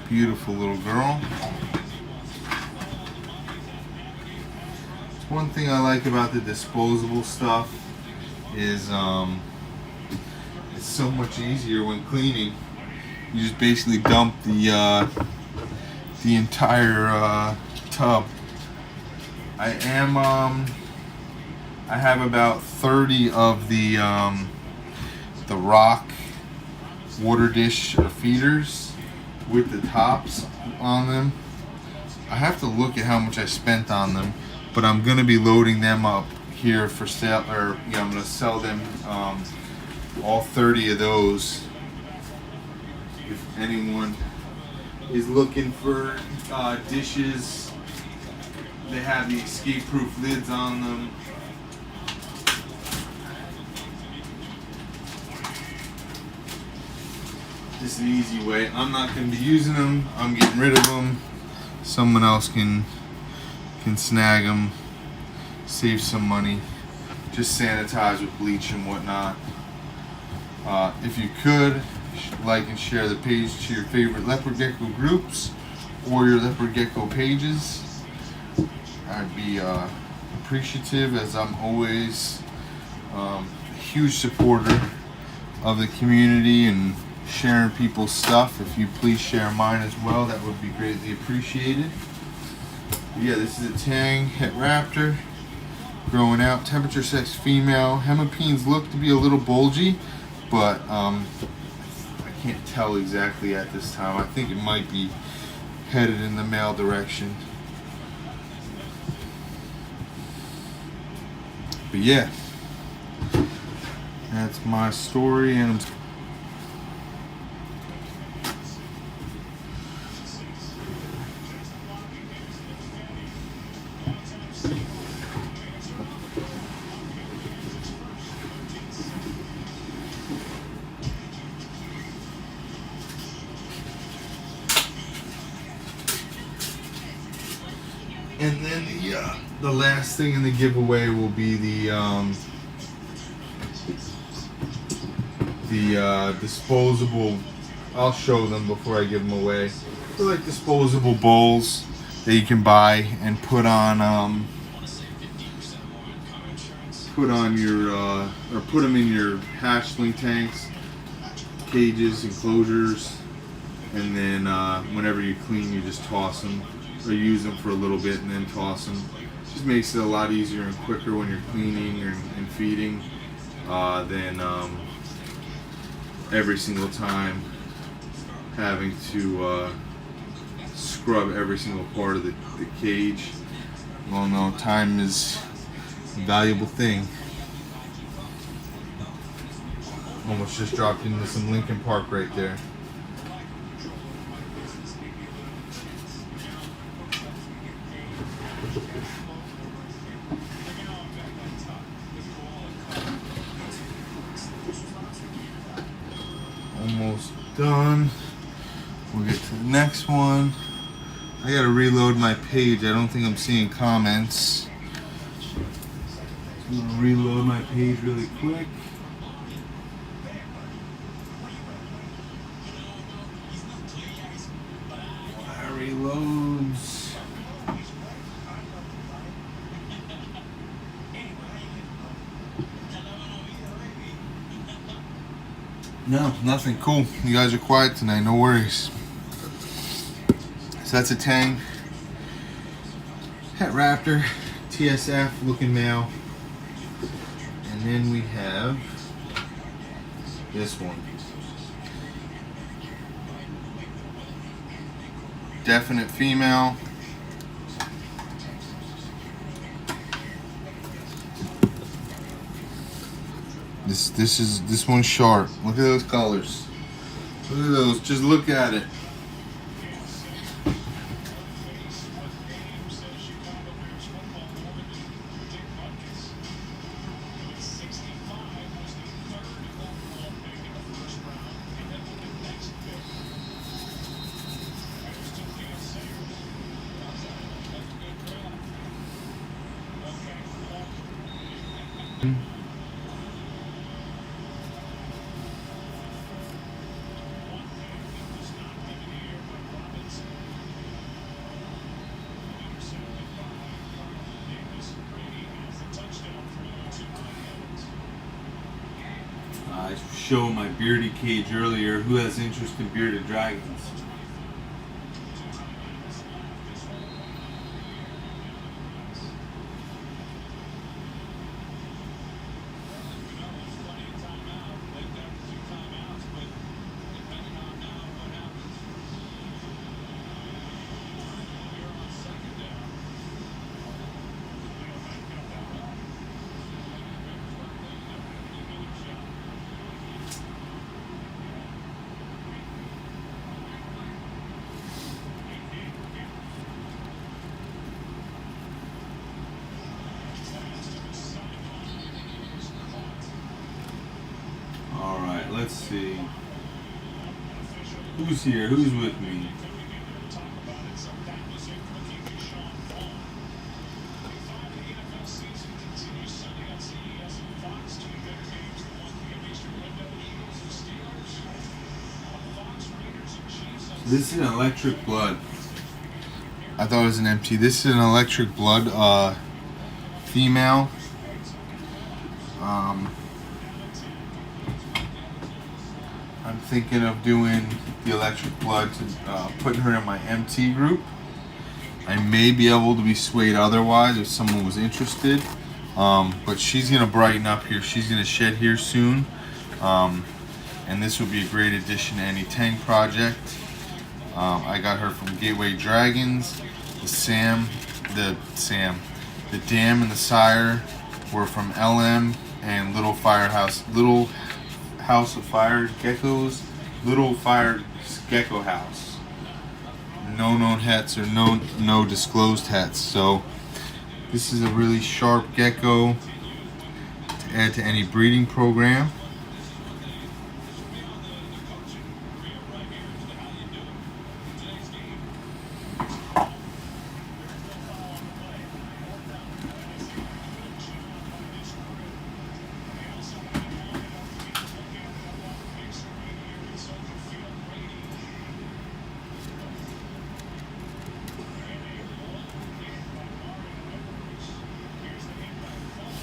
Beautiful little girl. One thing I like about the disposable stuff is it's so much easier when cleaning. You just basically dump the entire tub. I have about 30 of the rock water dish feeders with the tops on them. I have to look at how much I spent on them, but I'm gonna be loading them up here for sale, or yeah, I'm gonna sell them, all 30 of those. If anyone is looking for dishes, they have the escape-proof lids on them. Just an easy way. I'm not going to be using them. I'm getting rid of them. Someone else can snag them, save some money. Just sanitize with bleach and whatnot. If you could, like and share the page to your favorite Leopard Gecko groups or your Leopard Gecko pages. I'd be appreciative, as I'm always a huge supporter of the community and sharing people's stuff. If you please share mine as well, that would be greatly appreciated. But yeah, this is a Tang Het Raptor, growing out, temperature sex female. Hemipenes look to be a little bulgy, but I can't tell exactly at this time. I think it might be headed in the male direction. But yeah, that's my story, and then the last thing in the giveaway will be the disposable. I'll show them before I give them away. They're like disposable bowls that you can buy and put on put on your or put them in your hatchling tanks, cages, enclosures, and then whenever you clean, you just toss them or use them for a little bit and then toss them. Just makes it a lot easier and quicker when you're cleaning and feeding than every single time having to scrub every single part of the cage. Well, no, time is a valuable thing. Almost just dropped into some Lincoln Park right there. Almost done. We'll get to the next one. I gotta reload my page. I don't think I'm seeing comments. I'm gonna reload my page really quick. That reloads. No, nothing. Cool. You guys are quiet tonight. No worries. So that's a Tang Het Raptor TSF looking male. And then we have this one. Definite female. This one's sharp. Look at those colors. Look at those. Just look at it. I showed my bearded cage earlier. Who has interest in bearded dragons? Let's see. Who's here? Who's with me? This is an electric blood. I thought it was an MT. This is an electric blood female. I'm thinking of doing the electric blood to putting her in my MT group. I may be able to be swayed otherwise if someone was interested, but she's gonna brighten up here. She's gonna shed here soon, and this would be a great addition to any Tang project. I got her from Gateway Dragons. The Dam and the Sire were from LM and Little House of Fire Geckos, Little Fire Gecko House. No known hets or no disclosed hets. So this is a really sharp gecko to add to any breeding program.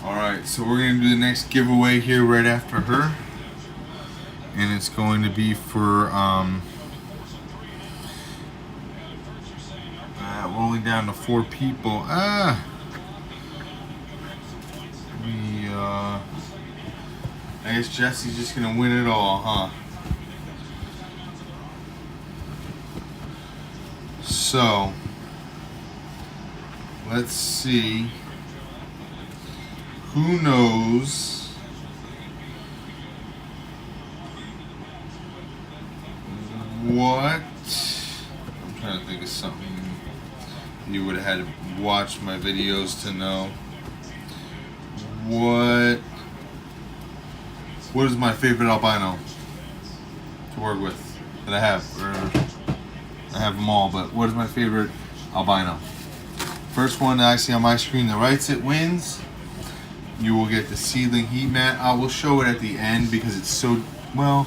Alright, so we're going to do the next giveaway here right after her. And it's going to be for, we're only down to 4 people. I guess Jesse's just going to win it all, huh? So, let's see. Who knows what? I'm trying to think of something you would have had to watch my videos to know. What is my favorite albino to work with that I have? Or I have them all, but what is my favorite albino? First one that I see on my screen that writes it wins. You will get the seedling heat mat. I will show it at the end because it's so, well,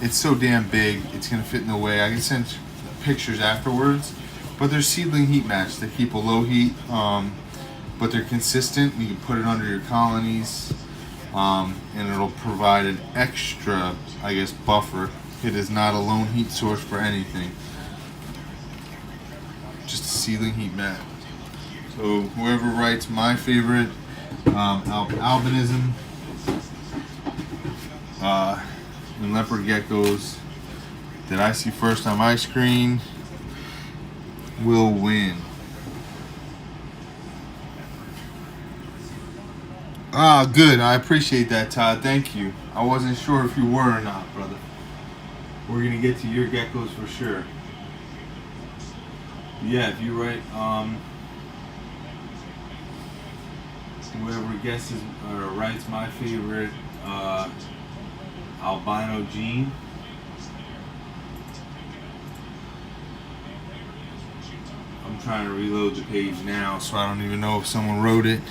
it's so damn big. It's gonna fit in the way. I can send pictures afterwards. But they're seedling heat mats. They keep a low heat, but they're consistent. You can put it under your colonies, and it'll provide an extra, I guess, buffer. It is not a lone heat source for anything. Just a seedling heat mat. So whoever writes my favorite albinism and leopard geckos that I see first on my screen will win. Ah, good. I appreciate that, Todd. Thank you. I wasn't sure if you were or not, brother. We're gonna get to your geckos for sure. Yeah, if you write whoever guesses or writes my favorite albino gene, I'm trying to reload the page now, so I don't even know if someone wrote it.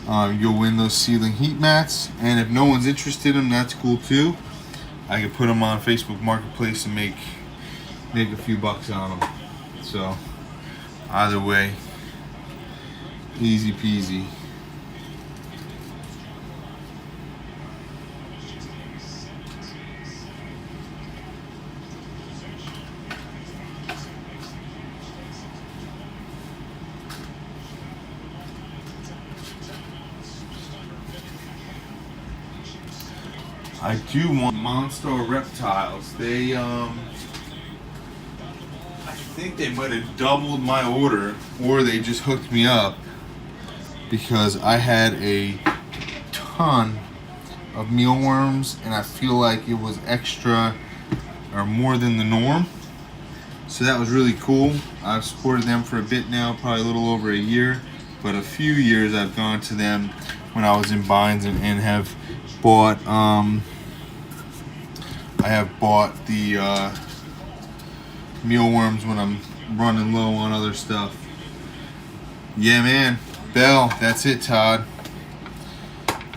You'll win those seedling heat mats, and if no one's interested in them, that's cool too. I can put them on Facebook Marketplace and make a few bucks on them. So either way, easy peasy. I do want Monster Reptiles. They I think they might have doubled my order, or they just hooked me up because I had a ton of mealworms and I feel like it was extra or more than the norm. So that was really cool. I've supported them for a bit now, probably a little over a year, but a few years I've gone to them when I was in binds and have bought I have bought the mealworms when I'm running low on other stuff. Yeah, man. Bell, that's it, Todd.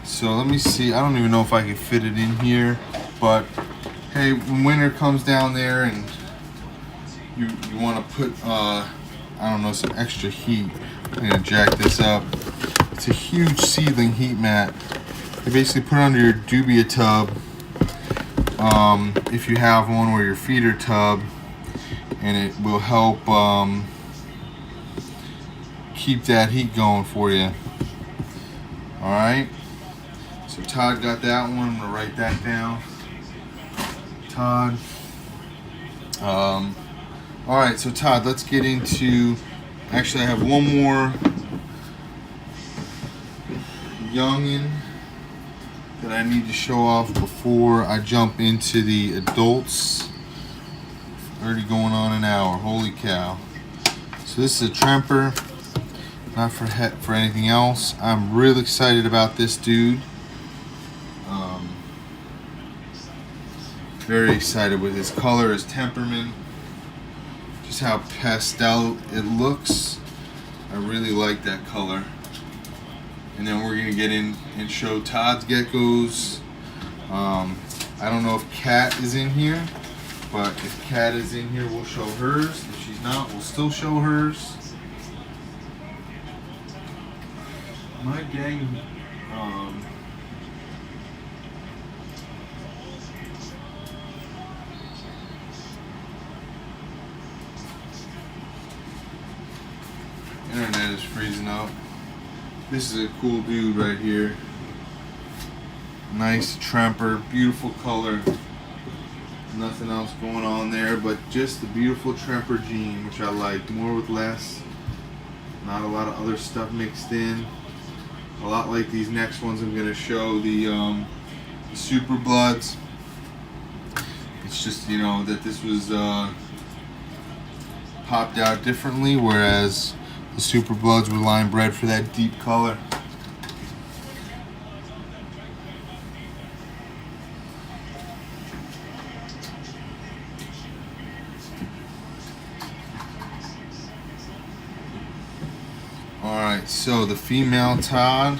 So let me see. I don't even know if I can fit it in here, but hey, when winter comes down there and you want to put I don't know, some extra heat, I'm gonna jack this up. It's a huge seedling heat mat. You basically put it under your dubia tub, if you have one, or your feeder tub, and it will help keep that heat going for you. Alright, so Todd got that one. I'm gonna write that down. Todd. Alright, so Todd, let's get into, actually I have one more youngin that I need to show off before I jump into the adults. Already going on an hour, holy cow. So this is a Tremper, not for anything else. I'm real excited about this dude. Very excited with his color, his temperament, just how pastel it looks. I really like that color. And then we're gonna get in and show Todd's geckos. I don't know if Kat is in here, but if Kat is in here, we'll show hers. If she's not, we'll still show hers. My dang, internet is freezing up. This is a cool dude right here. Nice tremper, beautiful color. Nothing else going on there, but just the beautiful tremper gene, which I like. More with less. Not a lot of other stuff mixed in. A lot like these next ones I'm going to show, the Super Bloods. It's just, you know, that this was popped out differently, whereas the Super Bloods were line bred for that deep color. Alright, so the female Todd,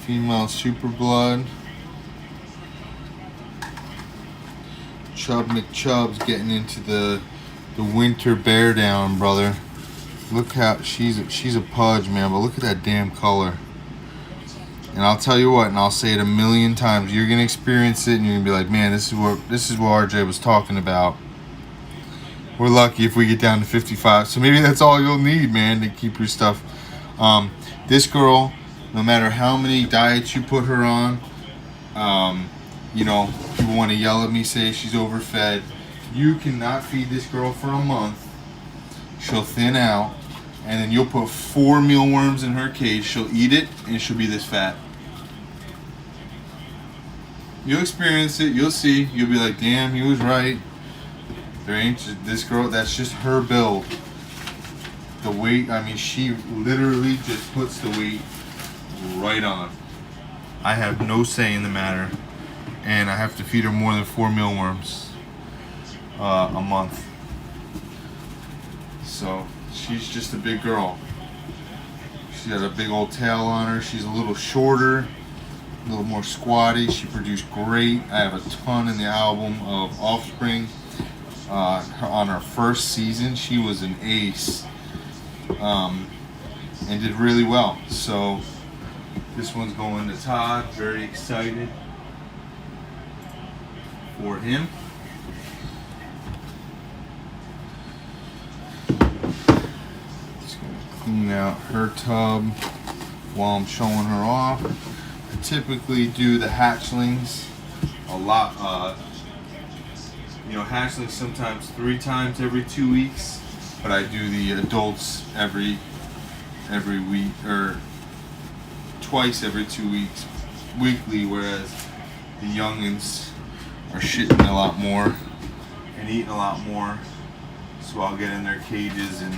female Super Blood, Chub McChub's getting into the winter bear down, brother. Look how she's a pudge, man, but look at that damn color. And I'll tell you what, and I'll say it a million times, you're gonna experience it and you're gonna be like, man, this is what RJ was talking about. We're lucky if we get down to 55. So maybe that's all you'll need, man, to keep your stuff. This girl, no matter how many diets you put her on, you know, people want to yell at me, say she's overfed. You cannot feed this girl for a month. She'll thin out. And then you'll put 4 mealworms in her cage. She'll eat it, and she'll be this fat. You'll experience it. You'll see. You'll be like, damn, he was right. There ain't this girl, that's just her build. The weight, I mean, she literally just puts the weight right on. I have no say in the matter. And I have to feed her more than 4 mealworms a month. So, she's just a big girl. She's got a big old tail on her. She's a little shorter, a little more squatty. She produced great. I have a ton in the album of offspring. On her first season, she was an ace, and did really well. So this one's going to Todd. Very excited for him. Just gonna clean out her tub while I'm showing her off. I typically do the hatchlings a lot. You know, hatchlings sometimes 3 times every 2 weeks, but I do the adults every week, or twice every 2 weeks, weekly, whereas the youngins are shitting a lot more and eating a lot more. So I'll get in their cages, and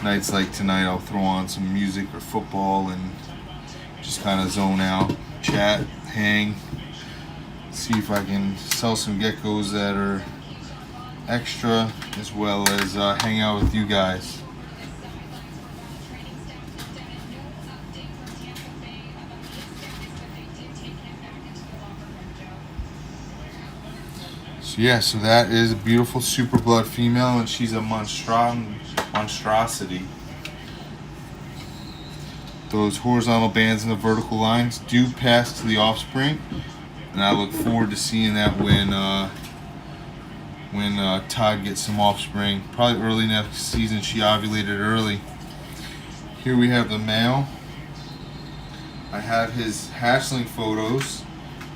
nights like tonight I'll throw on some music or football and just kind of zone out, chat, hang. See if I can sell some geckos that are extra, as well as hang out with you guys. So yeah, so that is a beautiful Super Blood female, and she's a monstrosity. Those horizontal bands and the vertical lines do pass to the offspring. And I look forward to seeing that when Todd gets some offspring. Probably early next season. She ovulated early. Here we have the male. I have his hatchling photos.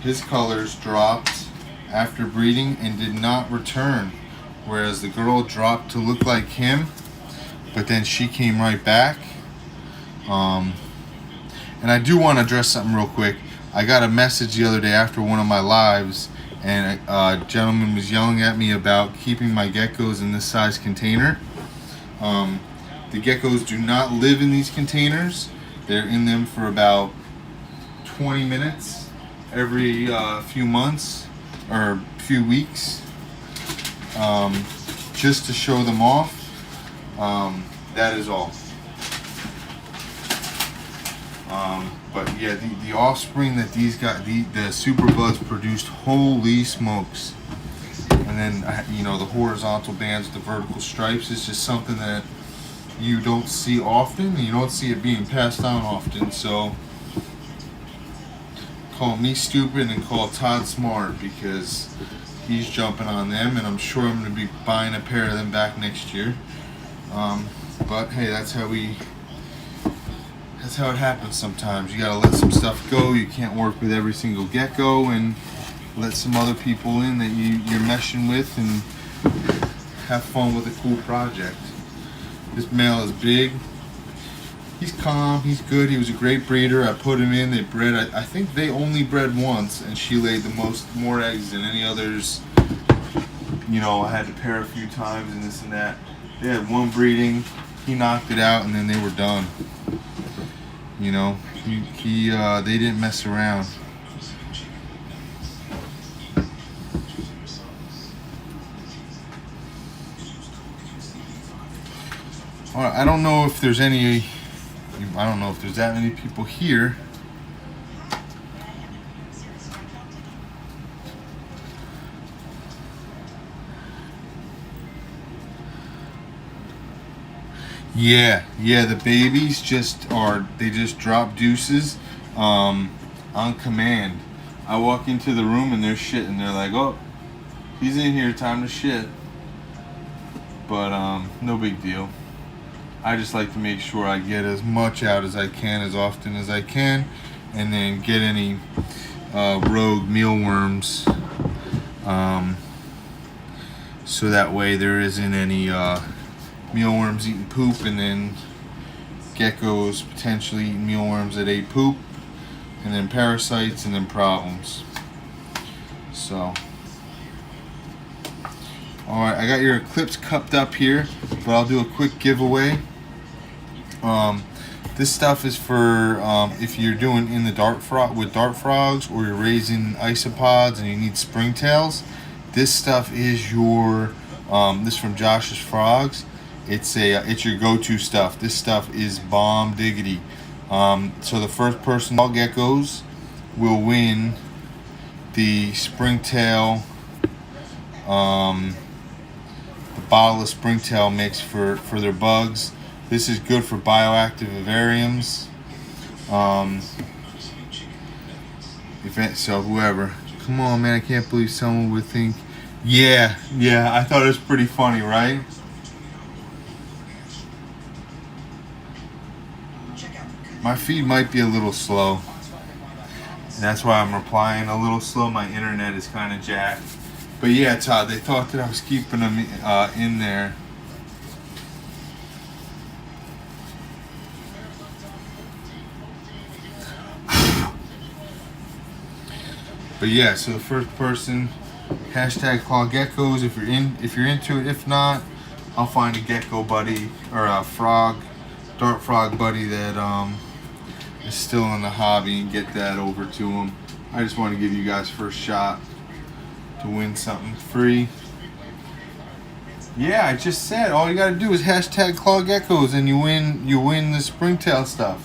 His colors dropped after breeding and did not return. Whereas the girl dropped to look like him, but then she came right back. And I do want to address something real quick. I got a message the other day after one of my lives, and a gentleman was yelling at me about keeping my geckos in this size container. The geckos do not live in these containers. They're in them for about 20 minutes every few months or few weeks, just to show them off. That is all. But yeah, the offspring that these got, the Super Bloods produced, holy smokes. And then, you know, the horizontal bands with the vertical stripes is just something that you don't see often, and you don't see it being passed on often. So call me stupid and call Todd smart, because he's jumping on them, and I'm sure I'm going to be buying a pair of them back next year. But hey, that's how it happens sometimes. You gotta let some stuff go. You can't work with every single gecko, and let some other people in that you're meshing with, and have fun with a cool project. This male is big. He's calm, he's good, he was a great breeder. I put him in, they bred, I think they only bred once, and she laid more eggs than any others. You know, I had to pair a few times and this and that. They had one breeding, he knocked it out, and then they were done. You know, they didn't mess around. All right, I don't know if there's that many people here. Yeah, the babies just drop deuces on command. I walk into the room and they're shitting. They're like, oh, he's in here, time to shit. But no big deal. I just like to make sure I get as much out as I can, as often as I can, and then get any rogue mealworms, so that way there isn't any mealworms eating poop, and then geckos potentially eating mealworms that ate poop, and then parasites, and then problems. So, alright, I got your Eclipse cupped up here, but I'll do a quick giveaway. This stuff is for if you're doing in the dart frogs, or you're raising isopods and you need springtails. This stuff is your this is from Josh's Frogs. It's your go-to stuff. This stuff is bomb diggity. So the first person, Claw Geckos, will win the springtail, the bottle of springtail mix for their bugs. This is good for bioactive vivariums. So whoever, come on, man! I can't believe someone would think. Yeah. I thought it was pretty funny, right? My feed might be a little slow. That's why I'm replying a little slow. My internet is kind of jacked. But yeah, Todd, they thought that I was keeping them in there. But yeah, so the first person, hashtag Claw Geckos if you're into it. If not, I'll find a gecko buddy or a dart frog buddy that is still in the hobby and get that over to him. I just want to give you guys first shot to win something free. Yeah, I just said all you gotta do is hashtag Claw Geckos and you win the springtail stuff.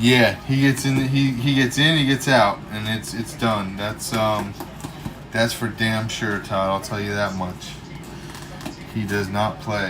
Yeah, he gets in, he gets out, and it's done. That's for damn sure, Todd. I'll tell you that much. He does not play.